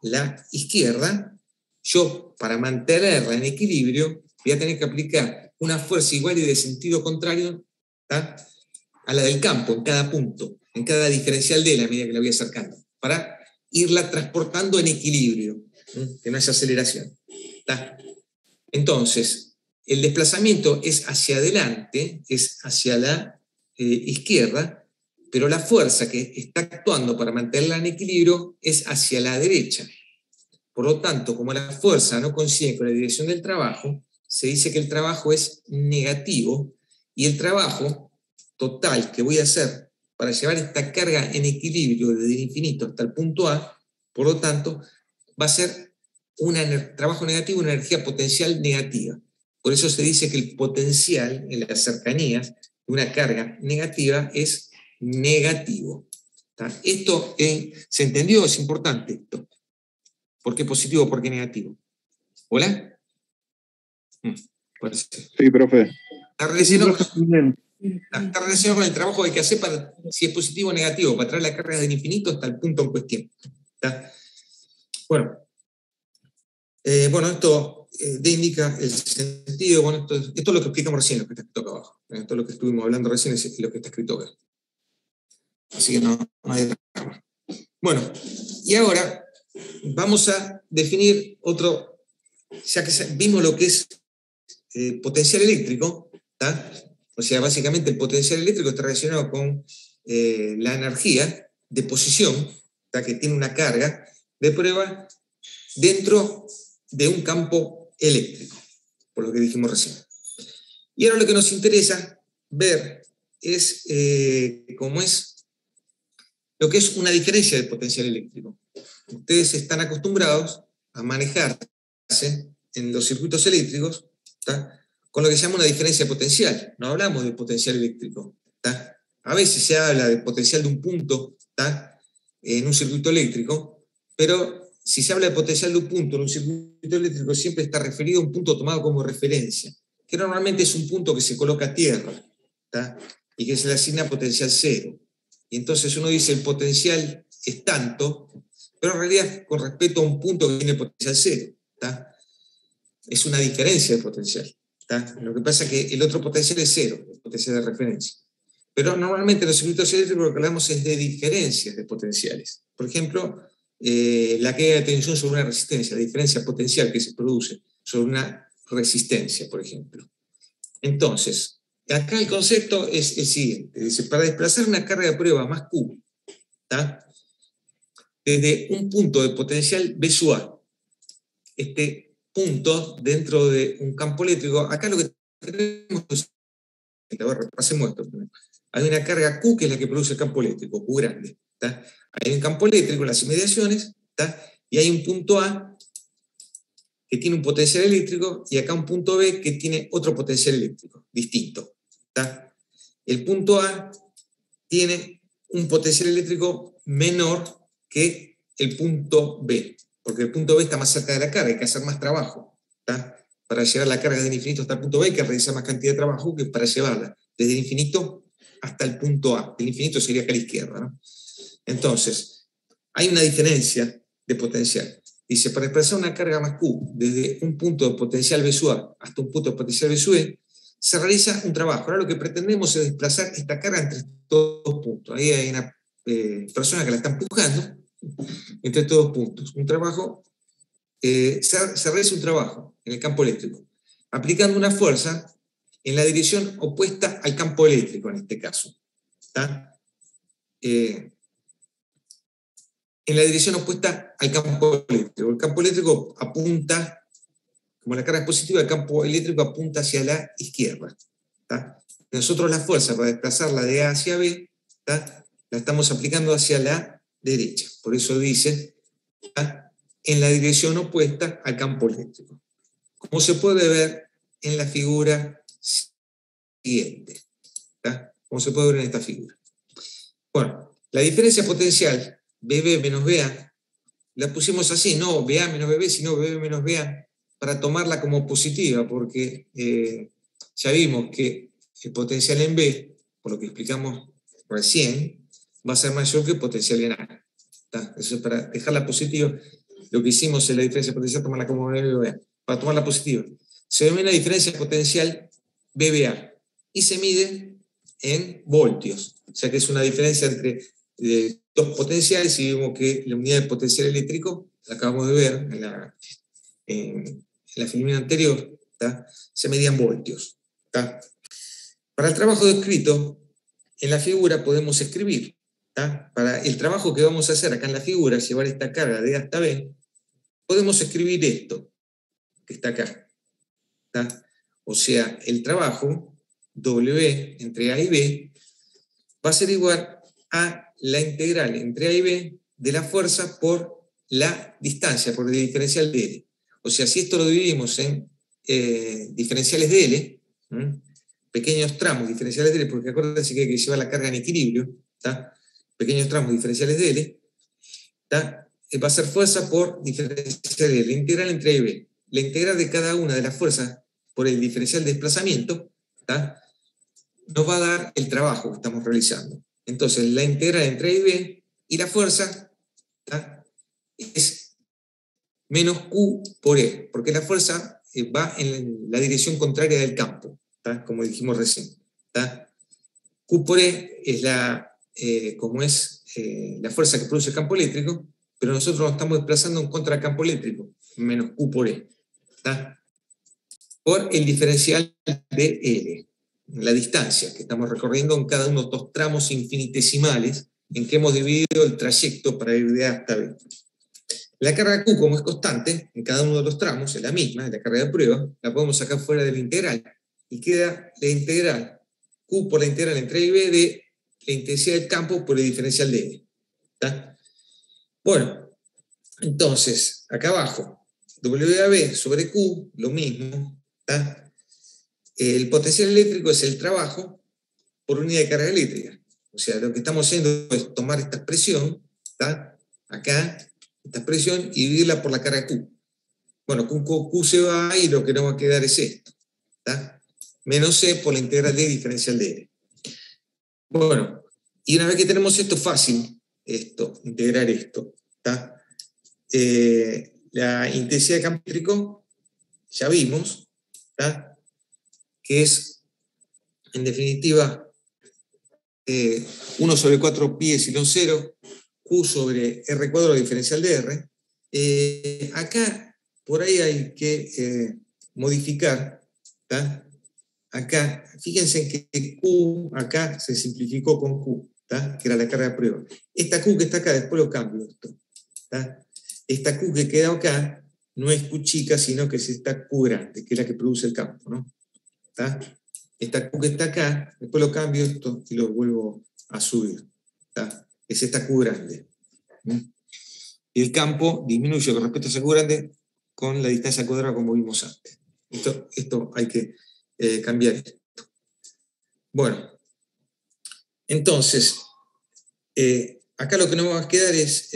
la izquierda, yo, para mantenerla en equilibrio, voy a tener que aplicar una fuerza igual y de sentido contrario, ¿tá? A la del campo, en cada punto, en cada diferencial de él a medida que la voy acercando, para irla transportando en equilibrio, que no haya aceleración, ¿tá? Entonces, el desplazamiento es hacia adelante, es hacia la izquierda, pero la fuerza que está actuando para mantenerla en equilibrio es hacia la derecha. Por lo tanto, como la fuerza no coincide con la dirección del trabajo, se dice que el trabajo es negativo y el trabajo total que voy a hacer para llevar esta carga en equilibrio desde el infinito hasta el punto A, por lo tanto, va a ser un trabajo negativo, una energía potencial negativa. Por eso se dice que el potencial en las cercanías de una carga negativa es negativo. ¿Tá? Esto ¿se entendió? Es importante esto. ¿Por qué positivo? ¿Por qué negativo? ¿Hola? Sí, profe. Está relacionado con el trabajo que hay que hacer para, si es positivo o negativo, para traer la carga del infinito hasta el punto en cuestión. ¿Tá? Bueno, esto indica el sentido. Bueno, esto es lo que explicamos recién, lo que está escrito acá abajo. Esto es lo que estuvimos hablando recién, es lo que está escrito acá. Así que no hay drama. Bueno, y ahora vamos a definir otro, ya que vimos lo que es potencial eléctrico, ¿tá? O sea, básicamente el potencial eléctrico está relacionado con la energía de posición, ¿tá? Que tiene una carga de prueba dentro de un campo eléctrico, por lo que dijimos recién. Y ahora lo que nos interesa ver es cómo es lo que es una diferencia de potencial eléctrico. Ustedes están acostumbrados a manejarse en los circuitos eléctricos, ¿tá? Con lo que se llama una diferencia potencial. No hablamos de potencial eléctrico, ¿tá? A veces se habla de potencial de un punto, ¿tá? En un circuito eléctrico, pero si se habla de potencial de un punto en un circuito eléctrico siempre está referido a un punto tomado como referencia, que normalmente es un punto que se coloca a tierra, ¿tá? Y que se le asigna potencial cero. Y entonces uno dice el potencial es tanto, pero en realidad con respecto a un punto que tiene potencial cero, ¿tá? Es una diferencia de potencial, ¿tá? Lo que pasa es que el otro potencial es cero, el potencial de referencia. Pero normalmente en los circuitos eléctricos lo que hablamos es de diferencias de potenciales. Por ejemplo, la caída de tensión sobre una resistencia, la diferencia potencial que se produce sobre una resistencia, por ejemplo. Entonces, acá el concepto es el siguiente. Dice, para desplazar una carga de prueba más Q, ¿tá? Desde un punto de potencial B sub A, este punto dentro de un campo eléctrico, acá lo que tenemos es, repasemos esto primero. Hay una carga Q que es la que produce el campo eléctrico, Q grande, ¿tá? Hay un campo eléctrico en las inmediaciones, ¿tá? Y hay un punto A que tiene un potencial eléctrico y acá un punto B que tiene otro potencial eléctrico, distinto, ¿tá? El punto A tiene un potencial eléctrico menor que el punto B, porque el punto B está más cerca de la carga, hay que hacer más trabajo, ¿tá? Para llevar la carga desde el infinito hasta el punto B hay que realizar más cantidad de trabajo que para llevarla desde el infinito hasta el punto A. El infinito sería acá a la izquierda, ¿no? Entonces, hay una diferencia de potencial. Dice, para expresar una carga más Q desde un punto de potencial B sub A hasta un punto de potencial B sub E, se realiza un trabajo. Ahora lo que pretendemos es desplazar esta carga entre estos dos puntos. Ahí hay una persona que la está empujando entre estos dos puntos. Un trabajo, se realiza un trabajo en el campo eléctrico, aplicando una fuerza en la dirección opuesta al campo eléctrico, en este caso. ¿Tá? En la dirección opuesta al campo eléctrico. El campo eléctrico apunta, como la carga es positiva, el campo eléctrico apunta hacia la izquierda. ¿Tá? Nosotros la fuerza para desplazarla de A hacia B, ¿tá? La estamos aplicando hacia la derecha. Por eso dice, ¿tá? En la dirección opuesta al campo eléctrico. Como se puede ver en la figura siguiente. ¿Tá? Como se puede ver en esta figura. Bueno, la diferencia potencial BB menos BA la pusimos así, no BA menos BB, sino BB menos BA, para tomarla como positiva, porque ya vimos que el potencial en B, por lo que explicamos recién, va a ser mayor que el potencial en A. ¿Tá? Eso es para dejarla positiva. Lo que hicimos en la diferencia potencial, tomarla como BBA. Para tomarla positiva, se denomina diferencia potencial BBA y se mide en voltios. O sea que es una diferencia entre dos potenciales, y vemos que la unidad de potencial eléctrico, la acabamos de ver en la filmina anterior, ¿tá? Se medía en voltios. ¿Tá? Para el trabajo descrito, en la figura podemos escribir, ¿tá? Para el trabajo que vamos a hacer acá en la figura, llevar esta carga de A hasta B, podemos escribir esto, que está acá. ¿Tá? O sea, el trabajo, W entre A y B, va a ser igual a la integral entre A y B de la fuerza por la distancia, por el diferencial de L. O sea, si esto lo dividimos en diferenciales de L, pequeños tramos diferenciales de L, porque acuérdense que hay que llevar la carga en equilibrio, ¿tá? Pequeños tramos diferenciales de L, ¿tá? Va a ser fuerza por diferencial de L, la integral entre A y B. La integral de cada una de las fuerzas por el diferencial de desplazamiento, ¿tá? Nos va a dar el trabajo que estamos realizando. Entonces, la integral entre A y B y la fuerza, ¿tá? Es menos Q por E, porque la fuerza va en la dirección contraria del campo, ¿tá? Como dijimos recién. ¿Tá? Q por E es la fuerza que produce el campo eléctrico, pero nosotros nos estamos desplazando en contra del campo eléctrico, menos Q por E. ¿Tá? Por el diferencial de L, la distancia que estamos recorriendo en cada uno de estos tramos infinitesimales en que hemos dividido el trayecto para ir de A hasta B. La carga Q, como es constante, en cada uno de los tramos, es la misma, es la carga de prueba, la podemos sacar fuera de la integral, y queda la integral Q por la integral entre A y B de la intensidad del campo por el diferencial de L. ¿Tá? Bueno, entonces, acá abajo, WAB sobre Q, lo mismo, ¿tá? El potencial eléctrico es el trabajo por unidad de carga eléctrica. O sea, lo que estamos haciendo es tomar esta expresión, ¿tá? Acá, esta expresión, y dividirla por la carga Q. Bueno, Q se va y lo que nos va a quedar es esto, ¿tá? Menos C por la integral de diferencial de L. Bueno, y una vez que tenemos esto, fácil, integrar esto, ¿tá? La intensidad de campo eléctrico, ya vimos, ¿tá? Que es, en definitiva, 1 sobre 4 pi epsilon 0, Q sobre R cuadrado diferencial de R. Acá, por ahí hay que modificar, ¿tá? Acá, fíjense que Q acá se simplificó con Q, ¿tá? Que era la carga de prueba. Esta Q que está acá, después lo cambio esto, ¿tá? Esta Q que queda acá no es Q chica, sino que es esta Q grande, que es la que produce el campo, ¿no? ¿Tá? Esta Q que está acá, después lo cambio esto y lo vuelvo a subir. ¿Tá? Es esta Q grande. Y el campo disminuye con respecto a esa Q grande con la distancia cuadrada como vimos antes. Esto hay que cambiar esto. Bueno, entonces, acá lo que nos va a quedar es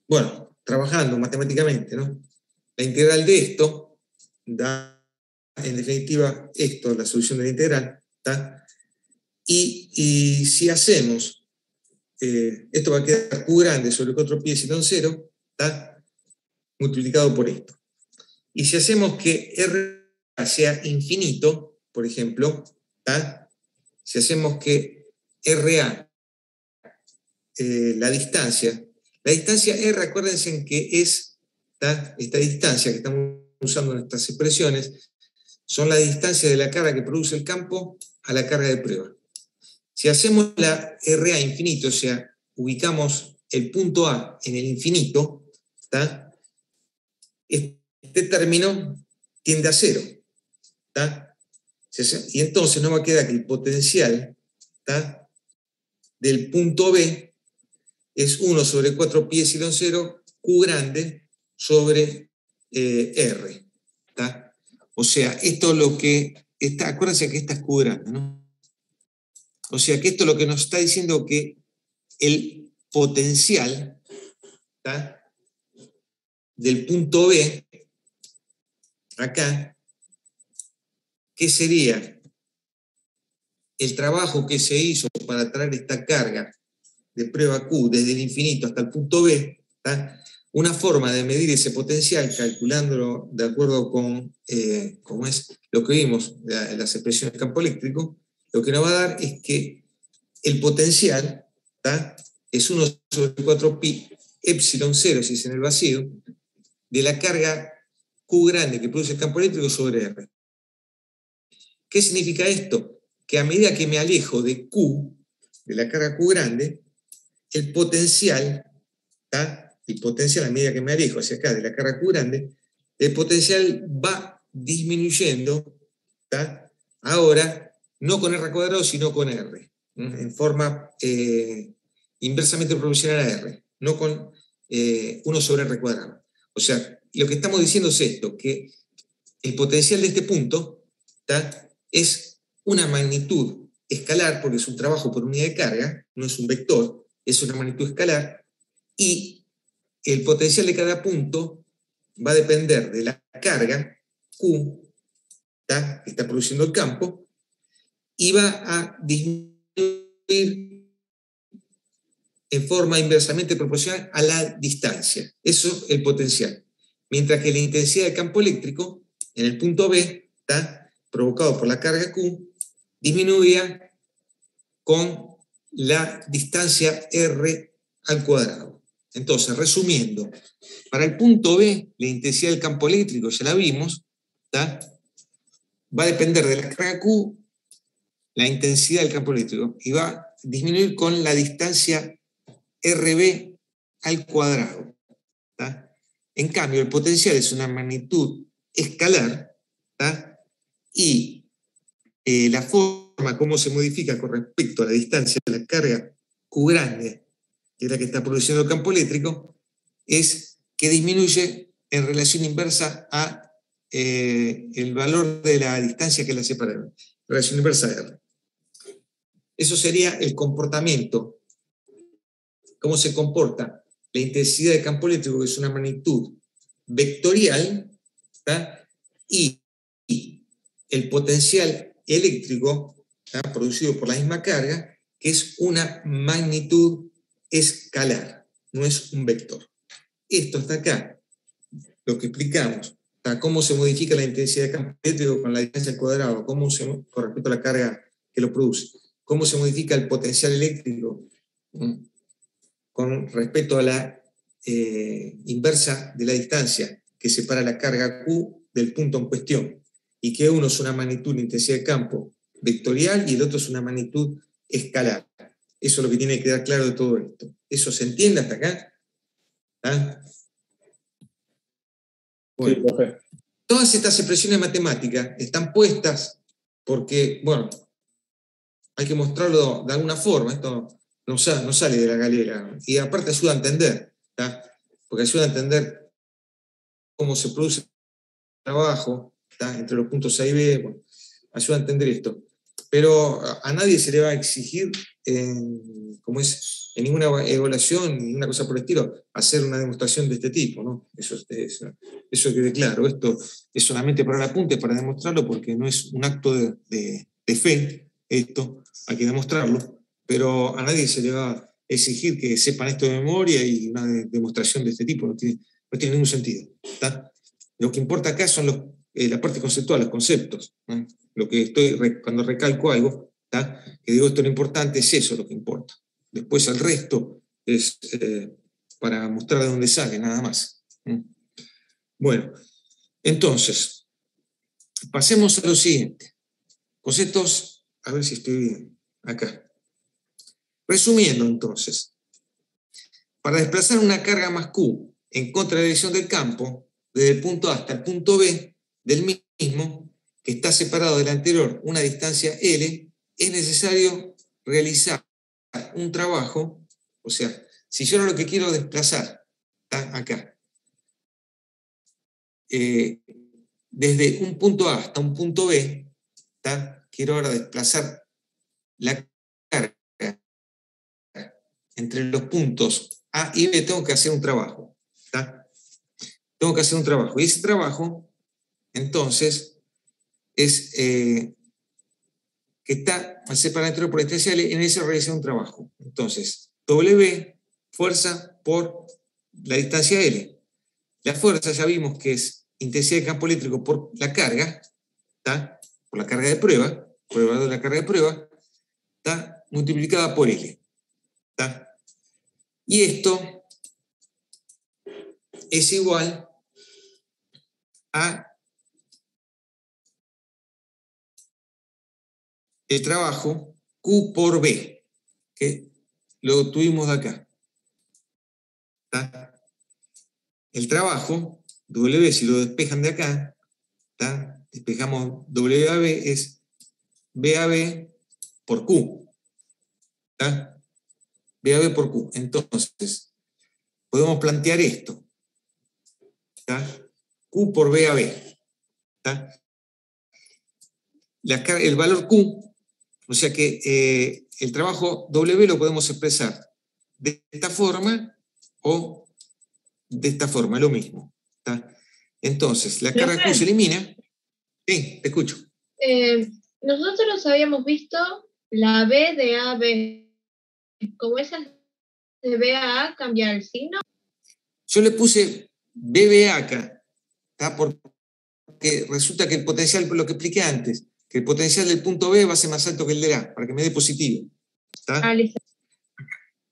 bueno, trabajando matemáticamente, ¿no? La integral de esto da, en definitiva, esto, la solución de la integral, ¿tá? Y si hacemos, esto va a quedar Q grande sobre 4pi epsilon 0, ¿tá? Multiplicado por esto. Y si hacemos que R sea infinito, por ejemplo, ¿tá? Si hacemos que RA, la distancia R, acuérdense en que es, ¿tá? Esta distancia que estamos usando en estas expresiones, son la distancia de la carga que produce el campo a la carga de prueba. Si hacemos la RA infinito, o sea, ubicamos el punto A en el infinito, ¿tá? Este término tiende a 0. ¿Tá? Y entonces nos va a quedar que el potencial, ¿tá? del punto B es 1 sobre 4pi epsilon 0 Q grande sobre R. ¿Tá? O sea, esto es lo que está, acuérdense que esta es Q grande, ¿no? O sea, que esto es lo que nos está diciendo que el potencial, ¿tá? del punto B, acá, ¿qué sería? El trabajo que se hizo para traer esta carga de prueba Q desde el infinito hasta el punto B, ¿tá? Una forma de medir ese potencial, calculándolo de acuerdo con cómo es lo que vimos, las expresiones de campo eléctrico, lo que nos va a dar es que el potencial, ¿tá? es 1 sobre 4pi epsilon 0, si es en el vacío, de la carga Q grande que produce el campo eléctrico sobre R. ¿Qué significa esto? Que a medida que me alejo de Q, de la carga Q grande, el potencial, ¿tá? El potencial a medida que me alejo hacia acá de la carga Q grande, el potencial va disminuyendo, ¿tá? Ahora, no con R cuadrado, sino con R, en forma inversamente proporcional a R, no con 1 sobre R cuadrado. O sea, lo que estamos diciendo es esto, que el potencial de este punto, ¿tá? es una magnitud escalar, porque es un trabajo por unidad de carga, no es un vector, es una magnitud escalar, y el potencial de cada punto va a depender de la carga Q, ¿tá? que está produciendo el campo, y va a disminuir en forma inversamente proporcional a la distancia. Eso es el potencial. Mientras que la intensidad del campo eléctrico, en el punto B, ¿tá? provocado por la carga Q, disminuía con la distancia R al cuadrado. Entonces, resumiendo, para el punto B, la intensidad del campo eléctrico, ya la vimos, ¿tá? va a depender de la carga Q, la intensidad del campo eléctrico, y va a disminuir con la distancia RB al cuadrado. ¿Tá? En cambio, el potencial es una magnitud escalar, ¿tá? Y la forma como se modifica con respecto a la distancia de la carga Q grande, que es la que está produciendo el campo eléctrico, es que disminuye en relación inversa a el valor de la distancia que la separa, relación inversa a R. Eso sería el comportamiento, cómo se comporta la intensidad de campo eléctrico, que es una magnitud vectorial, ¿tá? y el potencial eléctrico, ¿tá? producido por la misma carga, que es una magnitud escalar, no es un vector. Esto está acá, lo que explicamos, ¿tá? Cómo se modifica la intensidad de campo eléctrico con la distancia al cuadrado, con respecto a la carga que lo produce, cómo se modifica el potencial eléctrico con respecto a la inversa de la distancia que separa la carga Q del punto en cuestión, y que uno es una magnitud de intensidad de campo vectorial y el otro es una magnitud escalar. Eso es lo que tiene que quedar claro de todo esto. ¿Eso se entiende hasta acá? ¿Ah? Bueno, sí, profe. Todas estas expresiones matemáticas están puestas porque, bueno, hay que mostrarlo de alguna forma. Esto no sale de la galera. Y aparte ayuda a entender, ¿tá? Porque ayuda a entender cómo se produce el trabajo, ¿tá? entre los puntos A y B. Bueno, ayuda a entender esto. Pero a nadie se le va a exigir en ninguna evaluación, ninguna cosa por el estilo, hacer una demostración de este tipo, ¿no? Eso quede claro. Esto es solamente para el apunte, para demostrarlo, porque no es un acto de fe, esto, hay que demostrarlo, pero a nadie se le va a exigir que sepan esto de memoria y una demostración de este tipo no tiene ningún sentido. ¿Está? Lo que importa acá son la parte conceptual, los conceptos, ¿no? Lo que cuando recalco algo, ¿está? Que digo esto lo importante, es eso lo que importa. Después el resto es para mostrar de dónde sale, nada más. Bueno, entonces, pasemos a lo siguiente. Conceptos, a ver si estoy bien acá. Resumiendo entonces, para desplazar una carga más Q en contra de la dirección del campo, desde el punto A hasta el punto B del mismo, que está separado del anterior una distancia L, es necesario realizar un trabajo, o sea, si yo ahora lo que quiero desplazar, ¿está? Acá, desde un punto A hasta un punto B, ¿está? Quiero ahora desplazar la carga entre los puntos A y B, tengo que hacer un trabajo, ¿está? Tengo que hacer un trabajo, y ese trabajo, entonces, es que está separado anterior por la distancia L, en ese realizar un trabajo. Entonces, W, fuerza por la distancia L. La fuerza ya vimos que es intensidad de campo eléctrico por la carga, ¿está? Por la carga de prueba, por el valor de la carga de prueba, ¿está? Multiplicada por L. ¿Está? Y esto es igual a el trabajo Q por B, que lo tuvimos de acá. ¿Está? El trabajo, W, si lo despejan de acá, ¿está? Despejamos WAB, es BAB por Q. ¿Está? BAB por Q. Entonces, podemos plantear esto. ¿Está? Q por BAB. ¿Está? El valor Q, o sea que el trabajo W lo podemos expresar de esta forma o de esta forma, lo mismo. ¿Está? Entonces, la carga Q se elimina. Sí, te escucho. Nosotros habíamos visto la B de AB. Como esa de B a A, cambiar el signo. Yo le puse BB acá, ¿está? Porque resulta que el potencial, lo que expliqué antes, que el potencial del punto B va a ser más alto que el de A, para que me dé positivo. ¿Está?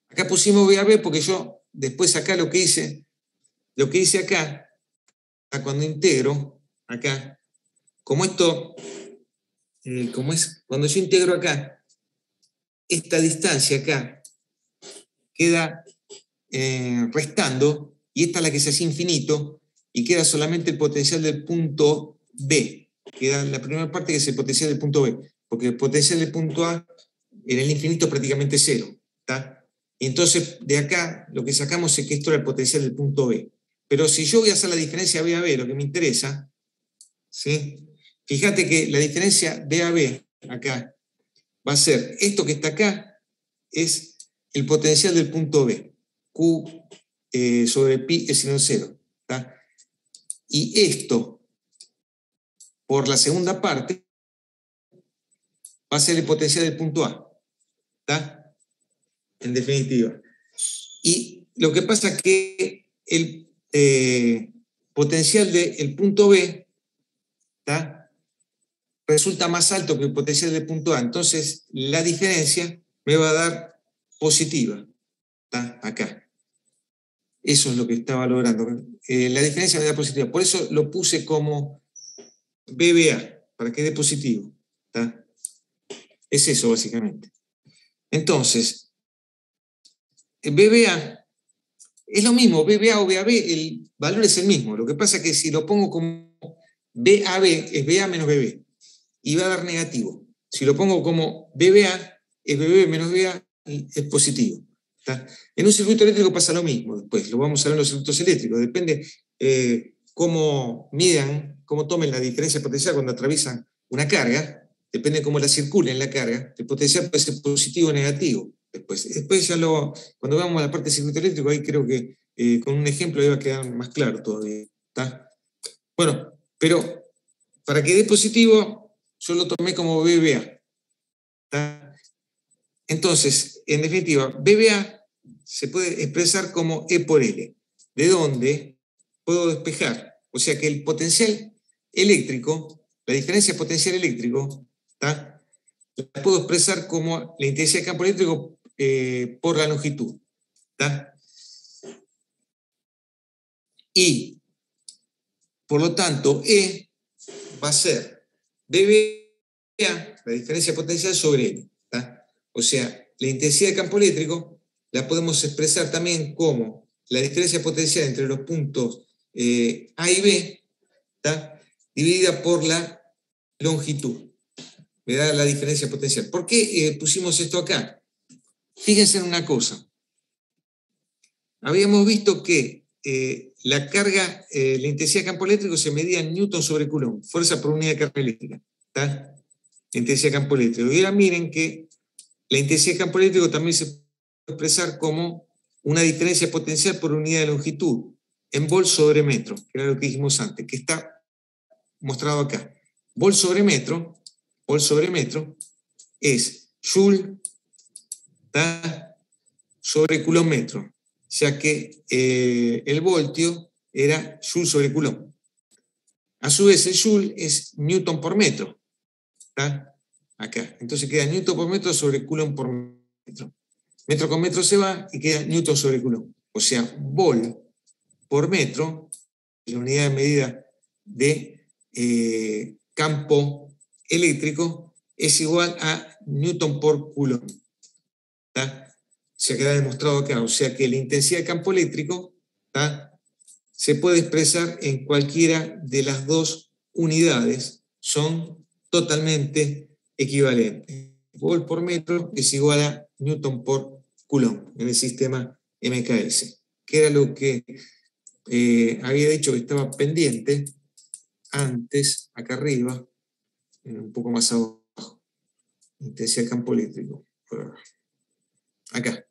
Acá pusimos BAB porque yo después acá lo que hice acá, cuando integro, acá, como esto, cuando yo integro acá, esta distancia acá queda restando, y esta es la que se hace infinito, y queda solamente el potencial del punto B. Queda la primera parte que es el potencial del punto B, porque el potencial del punto A en el infinito es prácticamente cero. ¿Está? Y entonces de acá lo que sacamos es que esto era el potencial del punto B. Pero si yo voy a hacer la diferencia B a B, lo que me interesa, ¿sí? Fíjate que la diferencia B a B acá va a ser, esto que está acá es el potencial del punto B, Q sobre pi epsilon 0. ¿Está? Y esto, por la segunda parte, va a ser el potencial del punto A. ¿Está? En definitiva. Y lo que pasa es que el potencial del punto B, ¿está? Resulta más alto que el potencial del punto A. Entonces, la diferencia me va a dar positiva. ¿Está? Acá. Eso es lo que estaba logrando. La diferencia me da positiva. Por eso lo puse como BBA, para que dé positivo. ¿Está? Es eso, básicamente. Entonces, BBA es lo mismo, BBA o BAB, el valor es el mismo. Lo que pasa es que si lo pongo como BAB, es BA menos BB, y va a dar negativo. Si lo pongo como BBA, es BB menos BA, es positivo. ¿Está? En un circuito eléctrico pasa lo mismo, después lo vamos a ver en los circuitos eléctricos, depende cómo midan, cómo tomen la diferencia potencial cuando atraviesan una carga, depende cómo la circulen la carga, el potencial puede ser positivo o negativo. Después ya cuando vamos a la parte de circuito eléctrico, ahí creo que con un ejemplo iba a quedar más claro todavía. ¿Está? Bueno, pero para que dé positivo, yo lo tomé como BBA. ¿Está? Entonces, en definitiva, BBA se puede expresar como E por L, de donde puedo despejar. O sea que el potencial eléctrico, la diferencia de potencial eléctrico, ¿está? La puedo expresar como la intensidad de campo eléctrico por la longitud. ¿Está? Y, por lo tanto, E va a ser BBA, la diferencia de potencial sobre L. ¿Está? O sea, la intensidad de campo eléctrico la podemos expresar también como la diferencia potencial entre los puntos A y B, ¿está? Dividida por la longitud. Me da la diferencia potencial. ¿Por qué pusimos esto acá? Fíjense en una cosa. Habíamos visto que la carga, la intensidad de campo eléctrico se medía en Newton sobre Coulomb, fuerza por unidad de carga eléctrica. ¿Está? Intensidad de campo eléctrico. Y ahora miren que la intensidad de campo eléctrico también se puede expresar como una diferencia potencial por unidad de longitud en volt sobre metro, que era lo que dijimos antes, que está mostrado acá. Volt sobre metro es Joule sobre Coulomb metro, ya que el voltio era Joule sobre Coulomb. A su vez, el Joule es Newton por metro. ¿Está? Acá. Entonces queda Newton por metro sobre Coulomb por metro. Metro con metro se va y queda Newton sobre Coulomb. O sea, volt por metro, la unidad de medida de campo eléctrico, es igual a Newton por Coulomb. ¿Está? Se queda demostrado acá. O sea que la intensidad de campo eléctrico, ¿está?, se puede expresar en cualquiera de las dos unidades. Son totalmente equivalentes. Volt por metro es igual a Newton por Coulomb en el sistema MKS, que era lo que había dicho que estaba pendiente antes, acá arriba, un poco más abajo. Intensidad de campo eléctrico. Acá,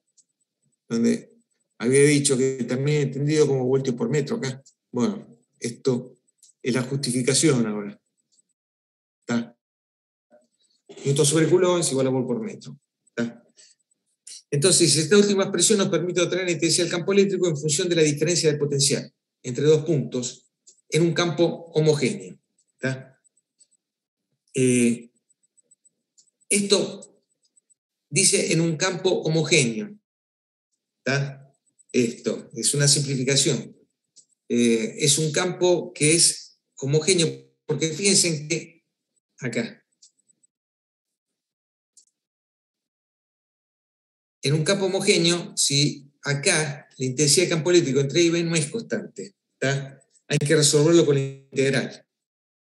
donde había dicho que también entendido como voltios por metro acá. Bueno, esto es la justificación ahora. ¿Está? Newton sobre Coulomb es igual a volt por metro. ¿Está? Entonces, esta última expresión nos permite obtener la intensidad del campo eléctrico en función de la diferencia de potencial entre dos puntos en un campo homogéneo. ¿Está? Esto dice en un campo homogéneo. ¿Está? Esto es una simplificación. Es un campo que es homogéneo, porque fíjense en que acá, en un campo homogéneo, si acá la intensidad de campo eléctrico entre A y B no es constante, ¿está? Hay que resolverlo con la integral.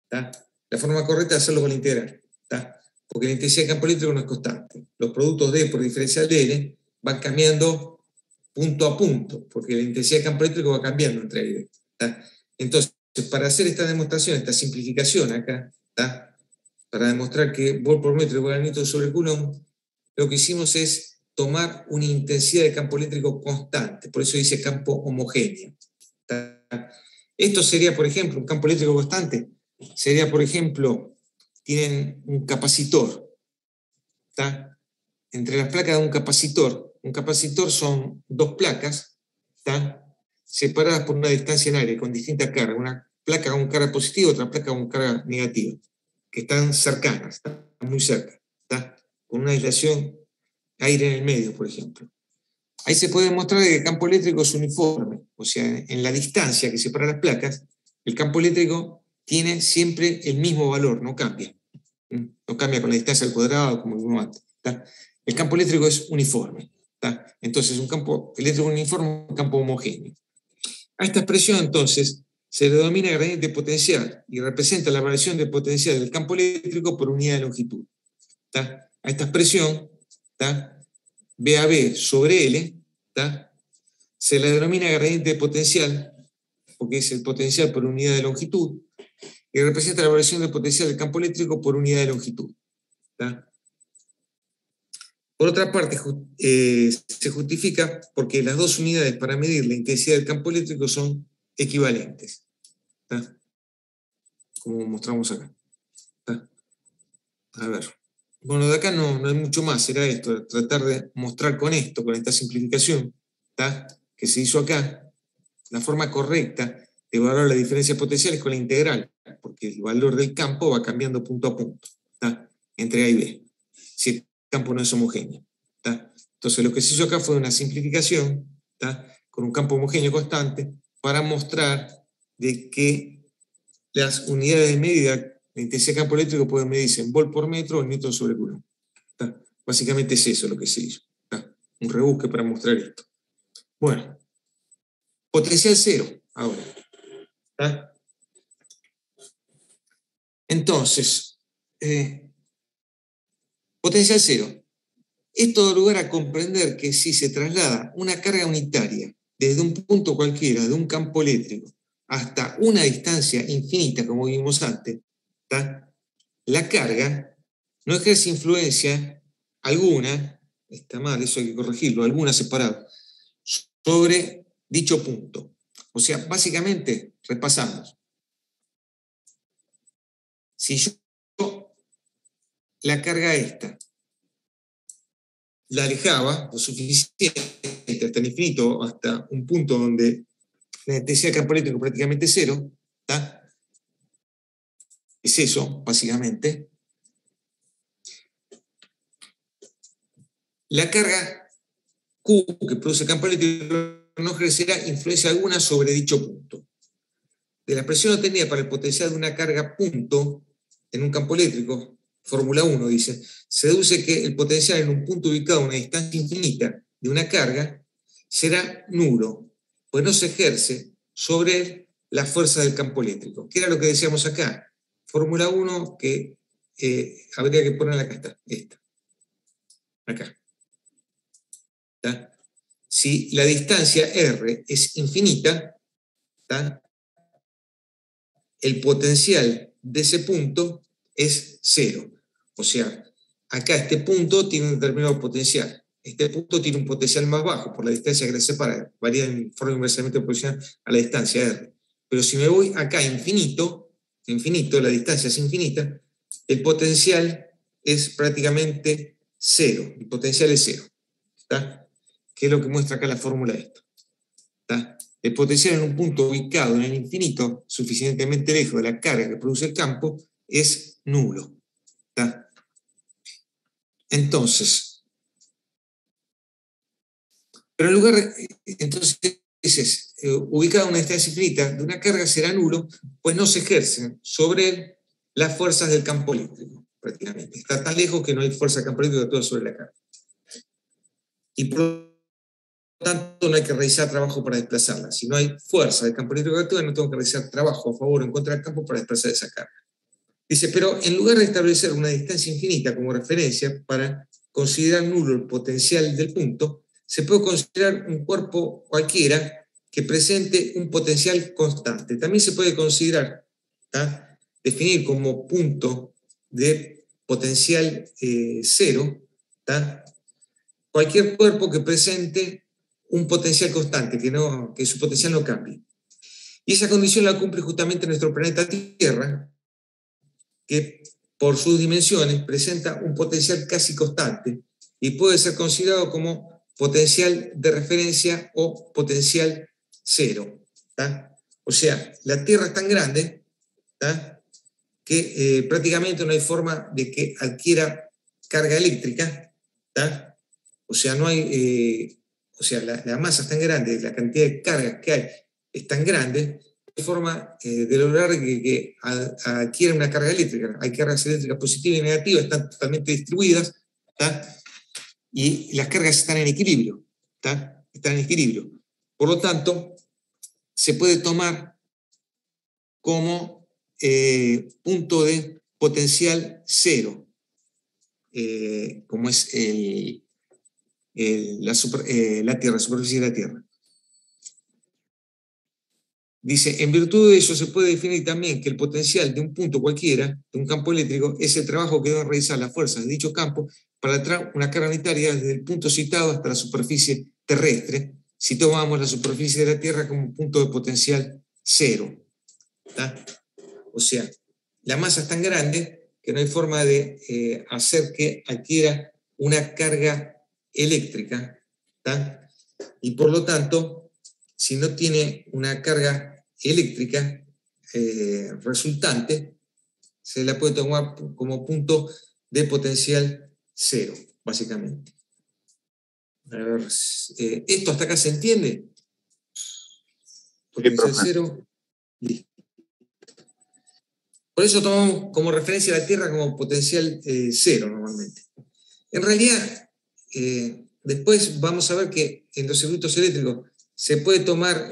¿Está? La forma correcta es hacerlo con la integral, ¿está? Porque la intensidad de campo eléctrico no es constante. Los productos D por diferencial de L van cambiando punto a punto, porque la intensidad de campo eléctrico va cambiando entre A y B. ¿Está? Entonces, para hacer esta demostración, esta simplificación acá, ¿está?, para demostrar que volt por metro igual a Newton sobre Coulomb, lo que hicimos es tomar una intensidad de campo eléctrico constante, por eso dice campo homogéneo. ¿Está? Esto sería, por ejemplo, un campo eléctrico constante, sería, por ejemplo, tienen un capacitor, ¿está? Entre las placas de un capacitor son dos placas, ¿está?, separadas por una distancia en aire, con distintas cargas, una placa con carga positiva, otra placa con carga negativa, que están cercanas, están muy cerca, ¿está?, con una aislación aire en el medio, por ejemplo. Ahí se puede demostrar que el campo eléctrico es uniforme, o sea, en la distancia que separa las placas, el campo eléctrico tiene siempre el mismo valor, no cambia. No cambia con la distancia al cuadrado, como vimos antes. ¿Está? El campo eléctrico es uniforme. ¿Está? Entonces, un campo eléctrico uniforme, un campo homogéneo. A esta expresión, entonces, se le denomina gradiente potencial y representa la variación de potencial del campo eléctrico por unidad de longitud. ¿Está? A esta expresión, ¿está?, BAB sobre L, ¿está?, se le denomina gradiente potencial, porque es el potencial por unidad de longitud, y representa la variación de potencial del campo eléctrico por unidad de longitud. ¿Está? Por otra parte, se justifica porque las dos unidades para medir la intensidad del campo eléctrico son equivalentes, ¿tá? Como mostramos acá. ¿Tá? A ver. Bueno, de acá no hay mucho más, era esto, tratar de mostrar con esto, con esta simplificación, ¿tá? Que se hizo acá, la forma correcta de evaluar la diferencia potencial es con la integral, porque el valor del campo va cambiando punto a punto, ¿tá? Entre A y B, si el campo no es homogéneo, ¿tá? Entonces lo que se hizo acá fue una simplificación, ¿tá? Con un campo homogéneo constante, para mostrar de que las unidades de medida, la intensidad de campo eléctrico puede medirse en volt por metro o en newton sobre coulomb. ¿Tá? Básicamente es eso lo que se hizo. ¿Tá? Un rebusque para mostrar esto. Bueno, potencial cero ahora. ¿Tá? Entonces, potencial cero. Esto da lugar a comprender que si se traslada una carga unitaria desde un punto cualquiera de un campo eléctrico hasta una distancia infinita, como vimos antes, ¿tá? La carga no ejerce influencia alguna, está mal, eso hay que corregirlo, alguna separada, sobre dicho punto. O sea, básicamente, repasamos. Si yo la carga esta la alejaba lo suficiente hasta el infinito, hasta un punto donde la intensidad de campo eléctrico es prácticamente cero, ¿tá? Es eso, básicamente. La carga Q que produce el campo eléctrico no ejercerá influencia alguna sobre dicho punto. De la expresión obtenida para el potencial de una carga punto en un campo eléctrico, fórmula 1 dice, se deduce que el potencial en un punto ubicado a una distancia infinita de una carga será nulo, pues no se ejerce sobre la fuerza del campo eléctrico. ¿Qué era lo que decíamos acá? Fórmula 1 que habría que ponerla acá, está, esta. Acá. ¿Tá? Si la distancia R es infinita, ¿tá? El potencial de ese punto es cero. O sea, acá este punto tiene un determinado potencial. Este punto tiene un potencial más bajo por la distancia que le separa, varía en forma inversamente proporcional a la distancia R. Pero si me voy acá a infinito, la distancia es infinita, el potencial es prácticamente cero. El potencial es cero. ¿Tá? Que es lo que muestra acá la fórmula de esto. ¿Tá? El potencial en un punto ubicado en el infinito, suficientemente lejos de la carga que produce el campo, es nulo. ¿Tá? Entonces, pero en lugar, entonces, ubicado en una distancia infinita de una carga será nulo, pues no se ejercen sobre él las fuerzas del campo eléctrico, prácticamente. Está tan lejos que no hay fuerza del campo eléctrico que actúa sobre la carga. Y por lo tanto no hay que realizar trabajo para desplazarla. Si no hay fuerza del campo eléctrico que actúa, no tengo que realizar trabajo a favor o en contra del campo para desplazar esa carga. Dice, pero en lugar de establecer una distancia infinita como referencia para considerar nulo el potencial del punto, se puede considerar un cuerpo cualquiera que presente un potencial constante. También se puede considerar, ¿tá? Definir como punto de potencial cero, ¿tá? Cualquier cuerpo que presente un potencial constante, que su potencial no cambie. Y esa condición la cumple justamente nuestro planeta Tierra, que por sus dimensiones presenta un potencial casi constante y puede ser considerado como potencial de referencia o potencial cero. ¿Tá? O sea, la Tierra es tan grande, ¿tá? Que prácticamente no hay forma de que adquiera carga eléctrica, ¿tá? O sea, no hay, la masa es tan grande, la cantidad de cargas que hay es tan grande, hay forma de lograr que adquiera una carga eléctrica. Hay cargas eléctricas positivas y negativas, están totalmente distribuidas, ¿tá? Y las cargas están en equilibrio, ¿tá? Están en equilibrio. Por lo tanto, se puede tomar como punto de potencial cero, como es la Tierra, superficie de la Tierra. Dice, en virtud de eso se puede definir también que el potencial de un punto cualquiera, de un campo eléctrico, es el trabajo que deben realizar las fuerzas de dicho campo para una carga unitaria desde el punto citado hasta la superficie terrestre, si tomamos la superficie de la Tierra como punto de potencial cero. ¿Tá? O sea, la masa es tan grande que no hay forma de hacer que adquiera una carga eléctrica, ¿tá? Y por lo tanto, si no tiene una carga eléctrica resultante, se la puede tomar como punto de potencial cero, básicamente. A ver, ¿esto hasta acá se entiende? Potencial cero. Listo. Por eso tomamos como referencia a la Tierra como potencial cero normalmente. En realidad, después vamos a ver que en los circuitos eléctricos se puede tomar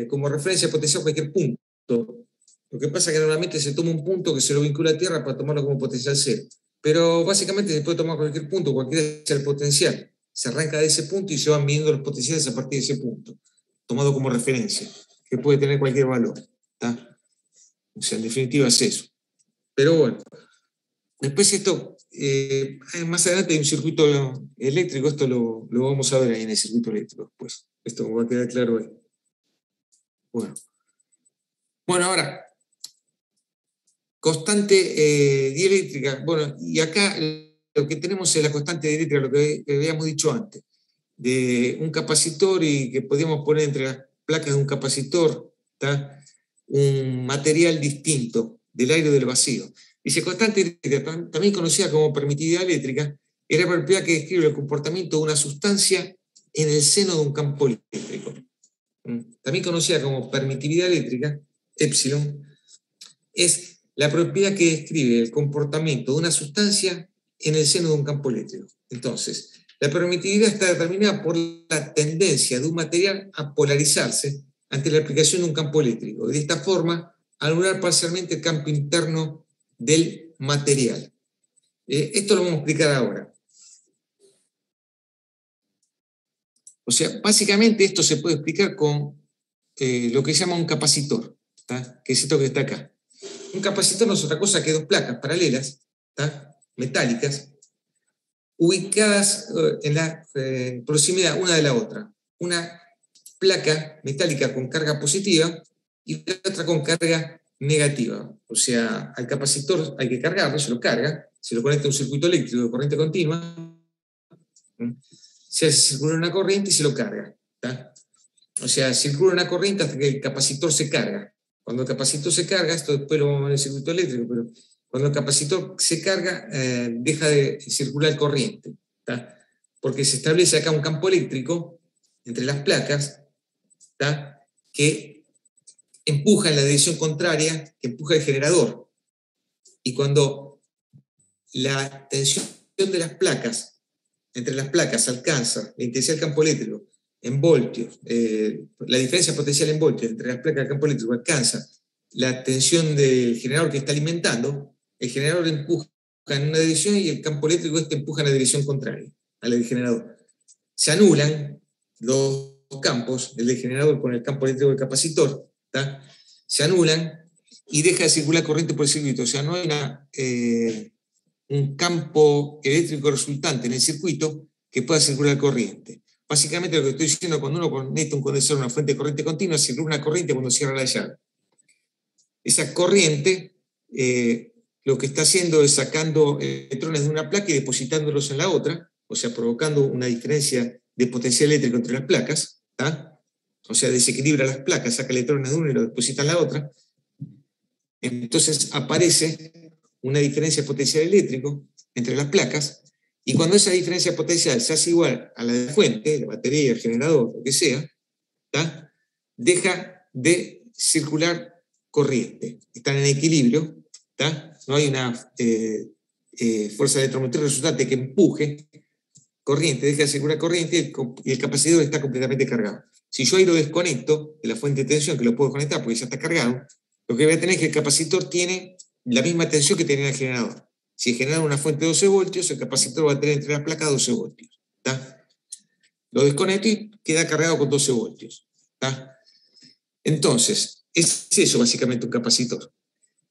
como referencia potencial cualquier punto. Lo que pasa es que normalmente se toma un punto que se lo vincula a Tierra para tomarlo como potencial cero. Pero básicamente se puede tomar cualquier punto, cualquiera sea el potencial. Se arranca de ese punto y se van midiendo los potenciales a partir de ese punto, tomado como referencia, que puede tener cualquier valor. ¿Tá? O sea, en definitiva es eso. Pero bueno, después esto, más adelante hay un circuito eléctrico, esto lo vamos a ver ahí en el circuito eléctrico después. Esto va a quedar claro ahí. Bueno, ahora, constante dieléctrica. Bueno, y acá lo que tenemos es la constante dieléctrica, lo que habíamos dicho antes, de un capacitor y que podíamos poner entre las placas de un capacitor, ¿tá? Un material distinto del aire o del vacío. Dice, constante eléctrica, también conocida como permitividad eléctrica, es la propiedad que describe el comportamiento de una sustancia en el seno de un campo eléctrico. También conocida como permitividad eléctrica, epsilon, es la propiedad que describe el comportamiento de una sustancia en el seno de un campo eléctrico. Entonces, la permitividad está determinada por la tendencia de un material a polarizarse ante la aplicación de un campo eléctrico. Y de esta forma, anular parcialmente el campo interno del material. Esto lo vamos a explicar ahora. O sea, básicamente esto se puede explicar con lo que se llama un capacitor, ¿tá? Que es esto que está acá. Un capacitor no es otra cosa que dos placas paralelas, ¿tá? Metálicas, ubicadas en la proximidad una de la otra. Una placa metálica con carga positiva y la otra con carga negativa. O sea, al capacitor hay que cargarlo, se lo carga, se lo conecta a un circuito eléctrico de corriente continua, se hace circular una corriente y se lo carga. ¿Tá? O sea, circula una corriente hasta que el capacitor se carga. Cuando el capacitor se carga, esto después lo vamos a ver en el circuito eléctrico, pero cuando el capacitor se carga, deja de circular corriente. ¿Tá? Porque se establece acá un campo eléctrico entre las placas, ¿tá? Que empuja en la dirección contraria, que empuja el generador. Y cuando la tensión de las placas, entre las placas, alcanza la intensidad del campo eléctrico en voltios, la diferencia potencial en voltios entre las placas del campo eléctrico alcanza la tensión del generador que está alimentando, el generador empuja en una dirección y el campo eléctrico empuja en la dirección contraria a la del generador. Se anulan los campos, el del generador con el campo eléctrico del capacitor, ¿tá? Se anulan y deja de circular corriente por el circuito. O sea, no hay un campo eléctrico resultante en el circuito que pueda circular corriente. Básicamente lo que estoy diciendo, cuando uno conecta un condensador a una fuente de corriente continua, circula una corriente cuando cierra la llave. Esa corriente lo que está haciendo es sacando electrones de una placa y depositándolos en la otra, o sea, provocando una diferencia de potencial eléctrico entre las placas, ¿tá? O sea, desequilibra las placas, saca electrones de una y lo deposita en la otra. Entonces aparece una diferencia de potencial eléctrico entre las placas, y cuando esa diferencia potencial se hace igual a la de la fuente, la batería, el generador, lo que sea, ¿tá? Deja de circular corriente. Están en equilibrio, ¿tá? No hay una fuerza electromotriz resultante que empuje corriente, deja de circular corriente y el capacitor está completamente cargado. Si yo ahí lo desconecto de la fuente de tensión, que lo puedo conectar porque ya está cargado, lo que voy a tener es que el capacitor tiene la misma tensión que tenía el generador. Si el generador es una fuente de 12 voltios, el capacitor va a tener entre las placas 12 voltios. ¿Tá? Lo desconecto y queda cargado con 12 voltios. ¿Tá? Entonces, es eso básicamente un capacitor.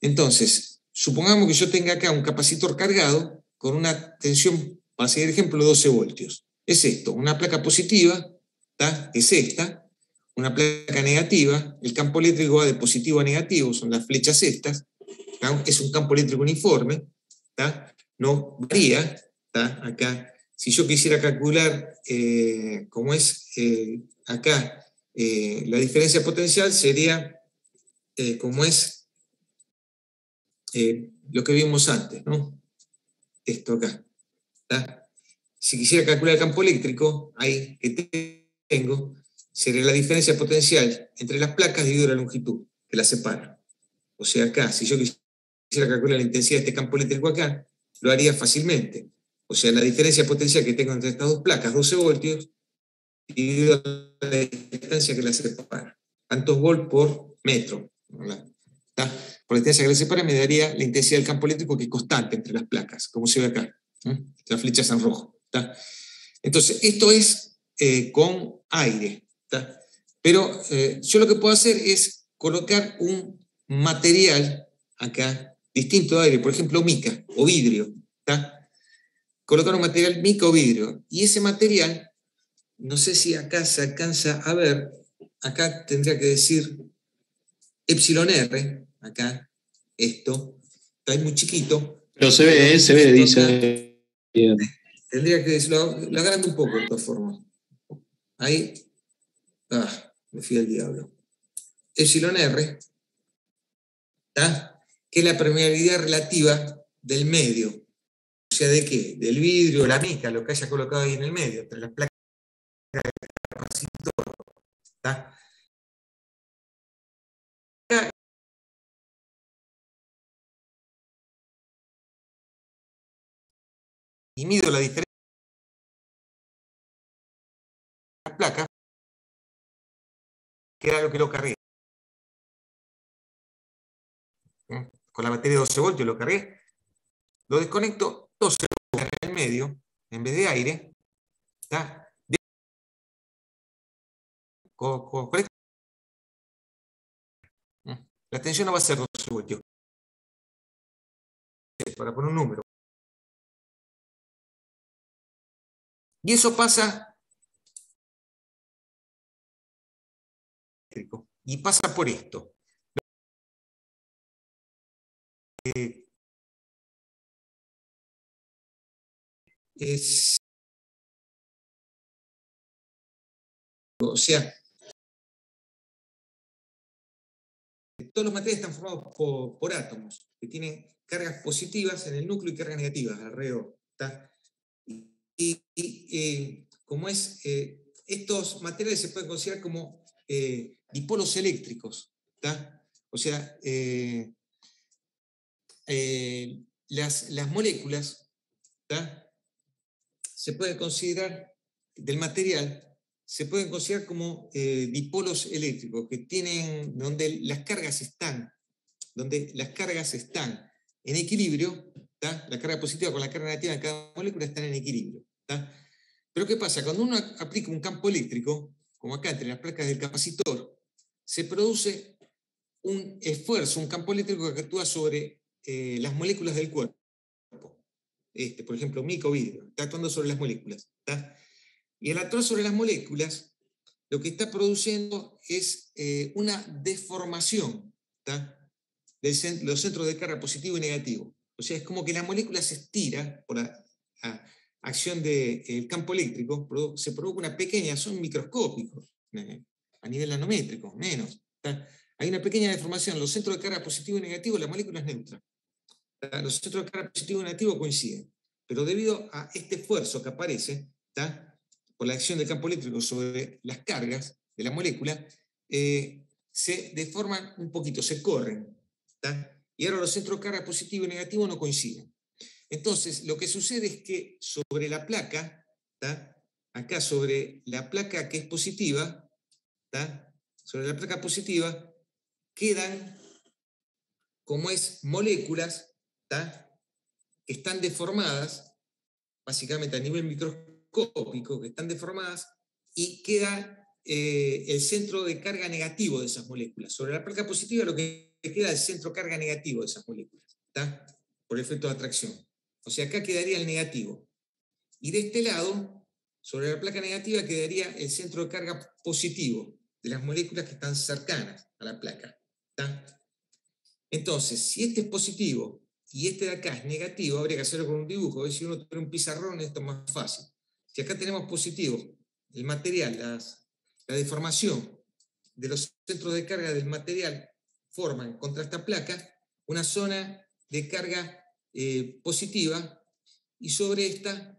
Entonces, supongamos que yo tenga acá un capacitor cargado con una tensión para seguir ejemplo, 12 voltios. Es esto, una placa positiva, ¿tá? Es esta, una placa negativa, el campo eléctrico va de positivo a negativo, son las flechas estas, ¿tá? Es un campo eléctrico uniforme, ¿tá? No varía, ¿tá? Acá, si yo quisiera calcular cómo es acá la diferencia potencial, sería como es lo que vimos antes, ¿no? Esto acá, ¿tá? Si quisiera calcular el campo eléctrico, ahí que tengo, sería la diferencia potencial entre las placas dividido la longitud que las separa. O sea, acá, si yo quisiera calcular la intensidad de este campo eléctrico acá, lo haría fácilmente. O sea, la diferencia potencial que tengo entre estas dos placas, 12 voltios, dividido la distancia que las separa. ¿Cuántos volts por metro? ¿Tá? Por la distancia que las separa me daría la intensidad del campo eléctrico, que es constante entre las placas, como se ve acá. Las flechas en rojo. ¿Tá? Entonces, esto es con aire. ¿Tá? Pero yo lo que puedo hacer es colocar un material acá, distinto de aire, por ejemplo, mica o vidrio. ¿Tá? Colocar un material mica o vidrio. Y ese material, no sé si acá se alcanza a ver, acá tendría que decir epsilon R, acá, esto, está muy chiquito. Pero se ve, dice. Bien. Tendría que decirlo, lo agrando un poco de todas formas. Ahí, me fui al diablo. Epsilon R, ¿tá? Que es la permeabilidad relativa del medio. O sea, ¿de qué? Del vidrio, la mica, lo que haya colocado ahí en el medio, entre las placas del capacitor. ¿Tá? Y mido la diferencia de las placas, que era lo que lo cargué. Con la batería de 12 voltios lo cargué, lo desconecto, 12 voltios en el medio, en vez de aire, ¿tá? La tensión no va a ser 12 voltios, para poner un número. Y eso pasa, y pasa por esto. O sea, todos los materiales están formados por átomos que tienen cargas positivas en el núcleo y cargas negativas alrededor. ¿Tá? Como es, estos materiales se pueden considerar como dipolos eléctricos. ¿Tá? O sea, las moléculas, ¿tá? Se pueden considerar, del material, se pueden considerar como dipolos eléctricos, que tienen, donde las cargas están en equilibrio, ¿tá? La carga positiva con la carga negativa de cada molécula están en equilibrio. ¿Tá? Pero ¿qué pasa? Cuando uno aplica un campo eléctrico, como acá entre las placas del capacitor, se produce un esfuerzo, un campo eléctrico que actúa sobre las moléculas del cuerpo. Por ejemplo, mica o vidrio, está actuando sobre las moléculas. ¿Tá? Y al actuar sobre las moléculas, lo que está produciendo es una deformación, ¿tá? De los centros de carga positivo y negativo. O sea, es como que la molécula se estira por la acción del campo eléctrico, se provoca una pequeña, son microscópicos, a nivel nanométrico, menos. ¿Tá? Hay una pequeña deformación en los centros de carga positivo y negativo, la molécula es neutra. Los centros de carga positivo y negativo coinciden. Pero debido a este esfuerzo que aparece, ¿tá? Por la acción del campo eléctrico sobre las cargas de la molécula, se deforman un poquito, se corren. ¿Tá? Y ahora los centros de carga positivo y negativo no coinciden. Entonces, lo que sucede es que sobre la placa, ¿tá? Acá sobre la placa que es positiva, ¿tá? Sobre la placa positiva, quedan, como es, moléculas, ¿tá? Que están deformadas, básicamente a nivel microscópico, que están deformadas, y queda el centro de carga negativo de esas moléculas. Sobre la placa positiva lo que queda es el centro de carga negativo de esas moléculas, ¿tá? Por efecto de atracción. O sea, acá quedaría el negativo. Y de este lado, sobre la placa negativa, quedaría el centro de carga positivo de las moléculas que están cercanas a la placa. ¿Está? Entonces, si este es positivo y este de acá es negativo, habría que hacerlo con un dibujo. A ver si uno tiene un pizarrón, esto es más fácil. Si acá tenemos positivo, el material, la deformación de los centros de carga del material forman contra esta placa una zona de carga positiva y sobre esta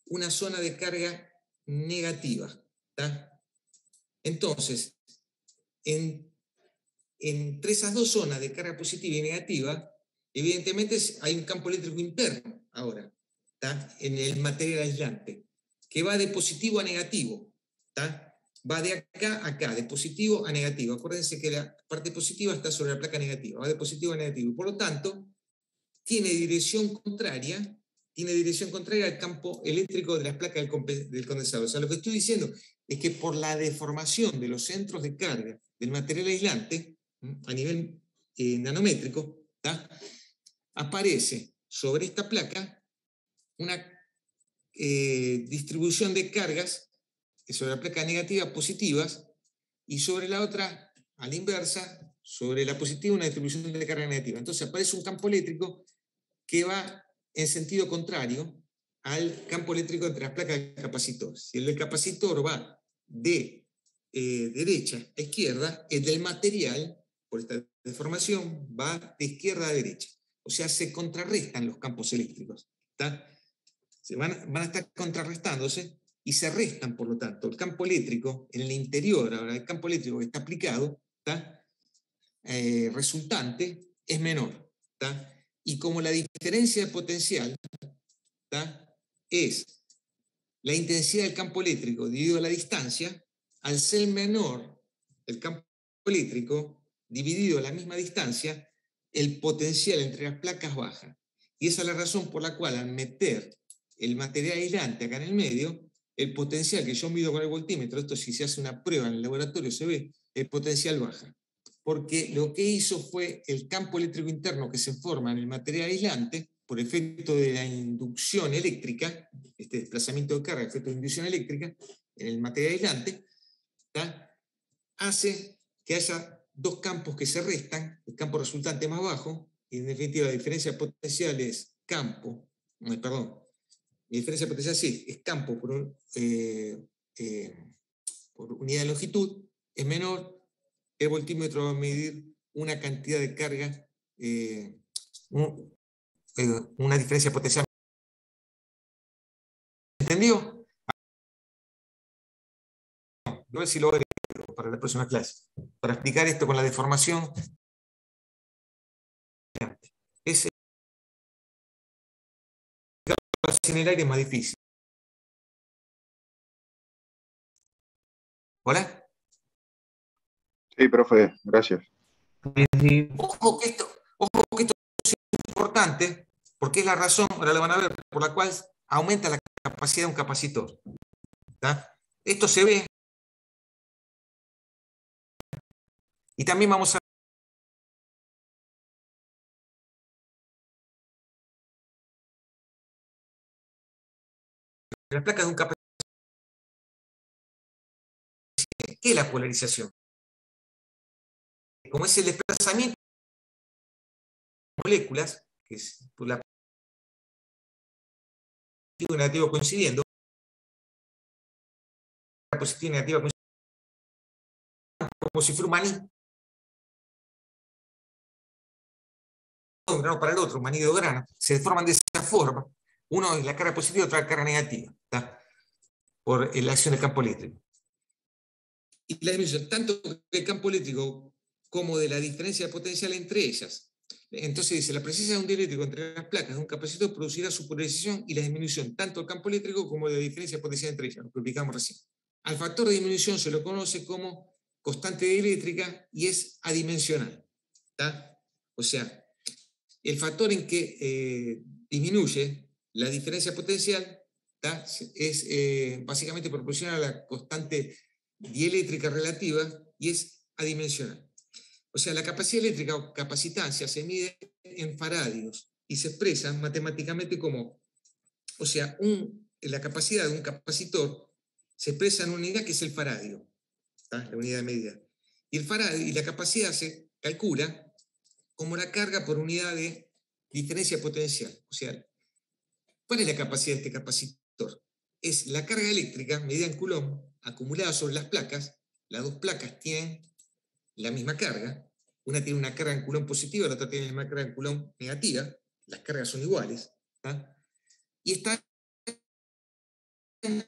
una zona de carga negativa. ¿Tá? Entonces, entre esas dos zonas de carga positiva y negativa, evidentemente hay un campo eléctrico interno ahora, ¿tá? En el material aislante, que va de positivo a negativo. ¿Tá? Va de acá a acá, de positivo a negativo. Acuérdense que la parte positiva está sobre la placa negativa, va de positivo a negativo. Por lo tanto, tiene dirección contraria al campo eléctrico de las placas del condensador. O sea, lo que estoy diciendo es que por la deformación de los centros de carga del material aislante, a nivel nanométrico, ¿tá? Aparece sobre esta placa una distribución de cargas sobre la placa negativa positivas y sobre la otra, a la inversa, sobre la positiva, una distribución de carga negativa. Entonces aparece un campo eléctrico que va en sentido contrario al campo eléctrico entre las placas del capacitor. Si el del capacitor va de derecha a izquierda, el del material, por esta deformación, va de izquierda a derecha. O sea, se contrarrestan los campos eléctricos. ¿Tá? Van a estar contrarrestándose y se restan, por lo tanto. El campo eléctrico en el interior, ahora el campo eléctrico que está aplicado, ¿tá? Resultante, es menor. ¿Tá? Y como la diferencia de potencial, ¿tá? Es la intensidad del campo eléctrico dividido la distancia, al ser menor el campo eléctrico dividido la misma distancia, el potencial entre las placas baja. Y esa es la razón por la cual al meter el material aislante acá en el medio, el potencial que yo mido con el voltímetro, esto si se hace una prueba en el laboratorio se ve, el potencial baja. Porque lo que hizo fue el campo eléctrico interno que se forma en el material aislante, por efecto de la inducción eléctrica, este desplazamiento de carga, efecto de inducción eléctrica, en el material aislante, ¿tá? Hace que haya dos campos que se restan, el campo resultante más bajo, y en definitiva la diferencia de potencial es campo, la diferencia de potencial sí, es campo por unidad de longitud, es menor, el voltímetro va a medir una cantidad de carga, una diferencia potencial. ¿Entendido? A ver si lo agrego para la próxima clase, para explicar esto con la deformación. En el aire es más difícil. ¿Hola? Sí, profe, gracias. Ojo que esto es importante, porque es la razón, ahora lo van a ver, por la cual aumenta la capacidad de un capacitor. ¿Tá? Esto se ve. Y también vamos a las placas de un capacitor. ¿Qué es la polarización? Como es el desplazamiento de moléculas, que es la positivo y negativo coincidiendo, la positiva y negativa coincidiendo, como si fuera un maní, un grano para el otro, un maní de grano, se forman de esa forma. Uno es la carga positiva, otra la carga negativa, ¿tá? Por la acción del campo eléctrico. Y la disminución tanto del campo eléctrico como de la diferencia de potencial entre ellas. Entonces dice, la presencia de un dieléctrico entre las placas de un capacitor producirá su polarización y la disminución tanto del campo eléctrico como de la diferencia de potencial entre ellas, lo que explicamos recién. Al factor de disminución se lo conoce como constante dieléctrica y es adimensional. ¿Tá? O sea, el factor en que disminuye la diferencia potencial, ¿tá? Es básicamente proporcional a la constante dieléctrica relativa y es adimensional. O sea, la capacidad eléctrica o capacitancia se mide en faradios y se expresa matemáticamente como, o sea, un la capacidad de un capacitor se expresa en una unidad que es el faradio, ¿tá? La unidad de medida. Y el faradio y la capacidad se calcula como la carga por unidad de diferencia potencial. O sea, ¿cuál es la capacidad de este capacitor? Es la carga eléctrica medida en Coulomb acumulada sobre las placas. Las dos placas tienen la misma carga. Una tiene una carga en Coulomb positiva, la otra tiene la misma carga en Coulomb negativa. Las cargas son iguales. ¿Tá? Y está en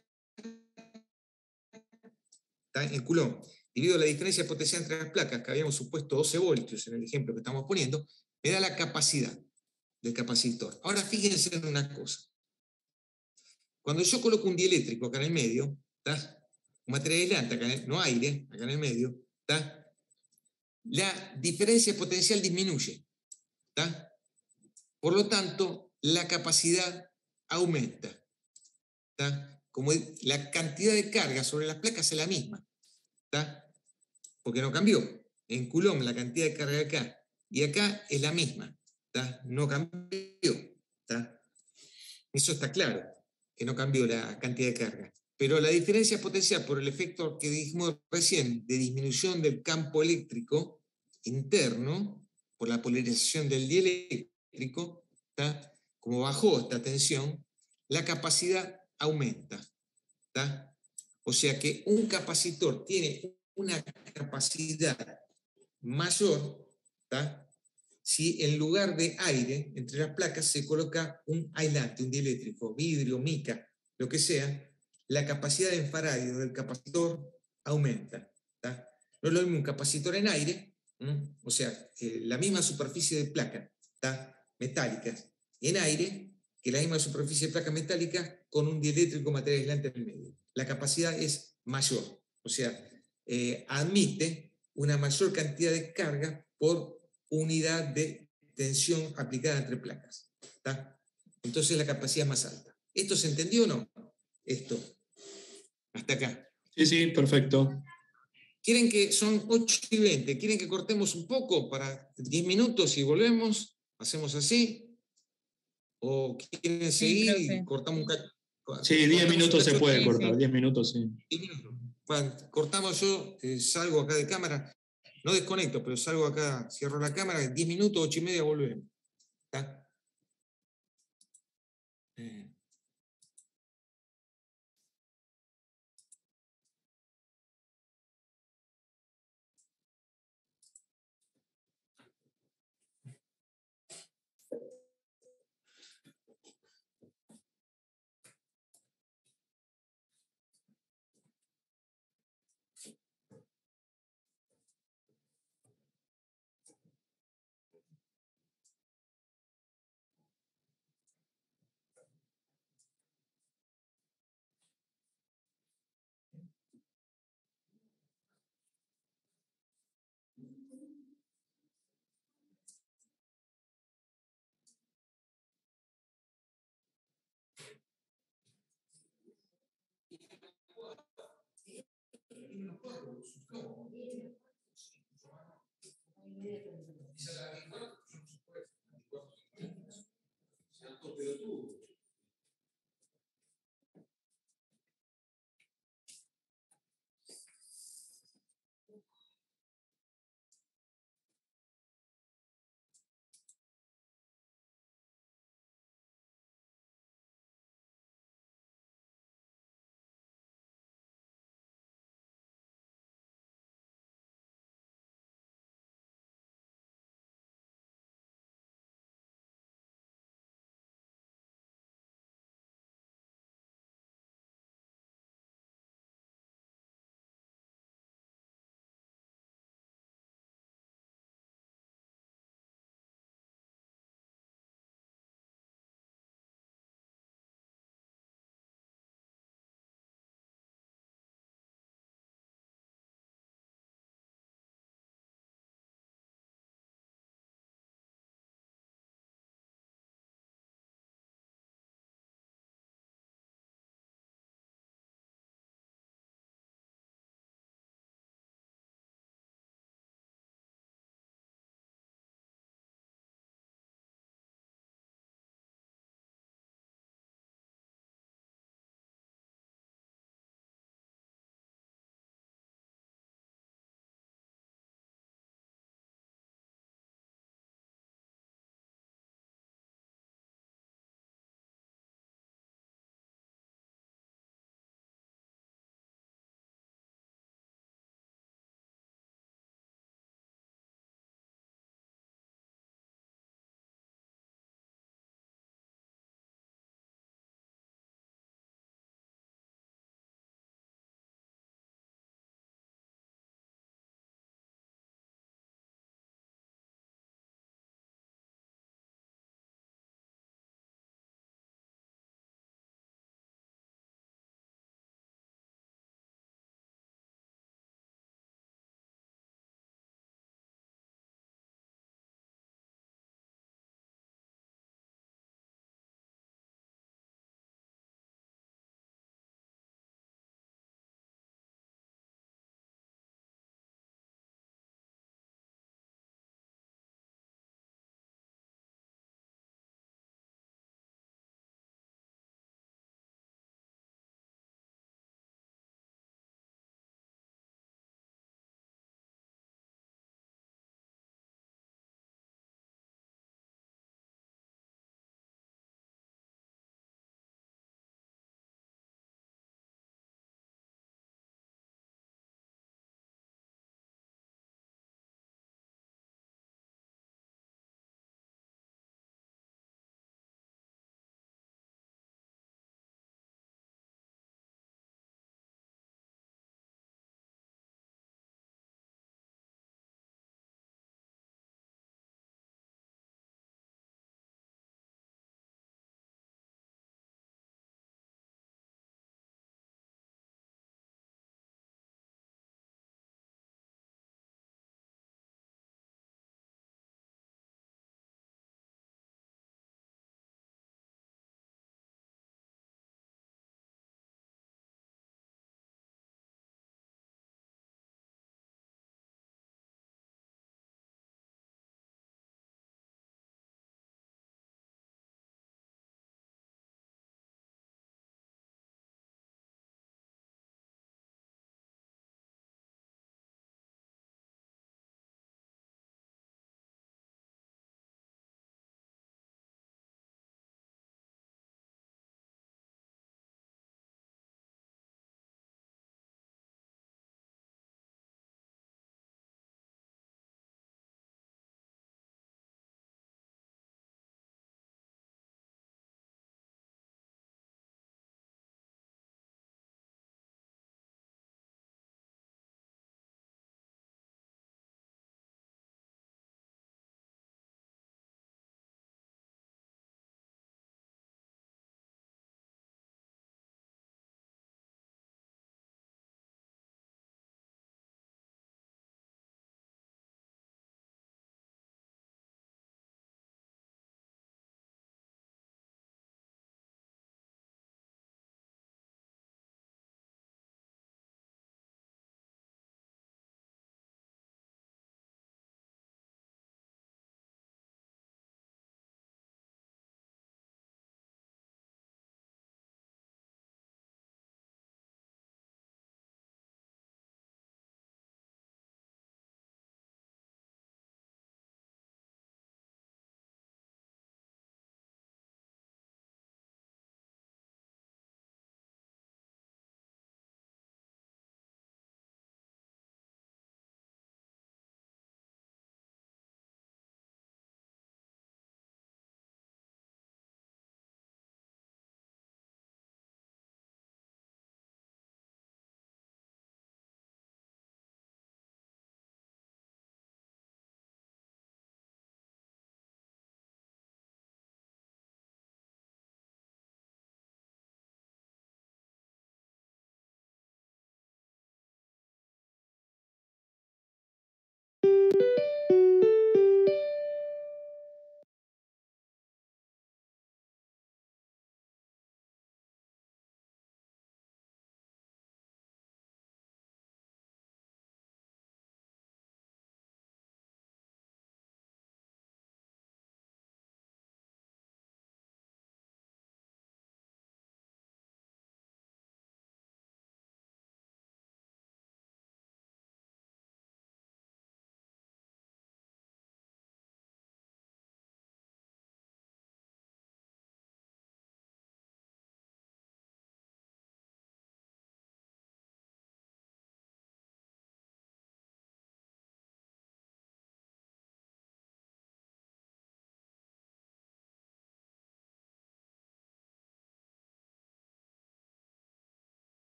Coulomb. Divido la diferencia de potencial entre las placas, que habíamos supuesto 12 voltios en el ejemplo que estamos poniendo, me da la capacidad del capacitor. Ahora fíjense en una cosa. Cuando yo coloco un dieléctrico acá en el medio, ¿tá? Un material aislante, acá no aire, acá en el medio, ¿tá? La diferencia potencial disminuye. ¿Tá? Por lo tanto, la capacidad aumenta. ¿Tá? Como la cantidad de carga sobre las placas es la misma. ¿Tá? Porque no cambió. En Coulomb la cantidad de carga acá y acá es la misma. ¿Tá? No cambió. ¿Tá? Eso está claro, que no cambió la cantidad de carga. Pero la diferencia potencial por el efecto que dijimos recién de disminución del campo eléctrico interno, por la polarización del dieléctrico, ¿tá? Como bajó esta tensión, la capacidad aumenta. ¿Tá? O sea que un capacitor tiene una capacidad mayor, ¿tá? Si en lugar de aire entre las placas se coloca un aislante, un dieléctrico, vidrio, mica, lo que sea, la capacidad de faradio del capacitor aumenta. ¿Tá? No es lo mismo un capacitor en aire, o sea, la misma superficie de placa, ¿tá? Metálicas, en aire, que la misma superficie de placa metálica con un dieléctrico material aislante en el medio. La capacidad es mayor, o sea, admite una mayor cantidad de carga por unidad de tensión aplicada entre placas. ¿Tá? Entonces la capacidad es más alta. ¿Esto se entendió o no? Esto. Hasta acá. Sí, sí, perfecto. ¿Quieren que son 8:20? ¿Quieren que cortemos un poco para 10 minutos y volvemos? ¿Hacemos así? ¿O quieren seguir y cortamos un cacho? Sí, 10 minutos se puede cortar, sí. 10 minutos, sí. 10 minutos. Bueno, cortamos yo, salgo acá de cámara, no desconecto, pero salgo acá, cierro la cámara, 10 minutos, 8:30 volvemos. ¿Tá?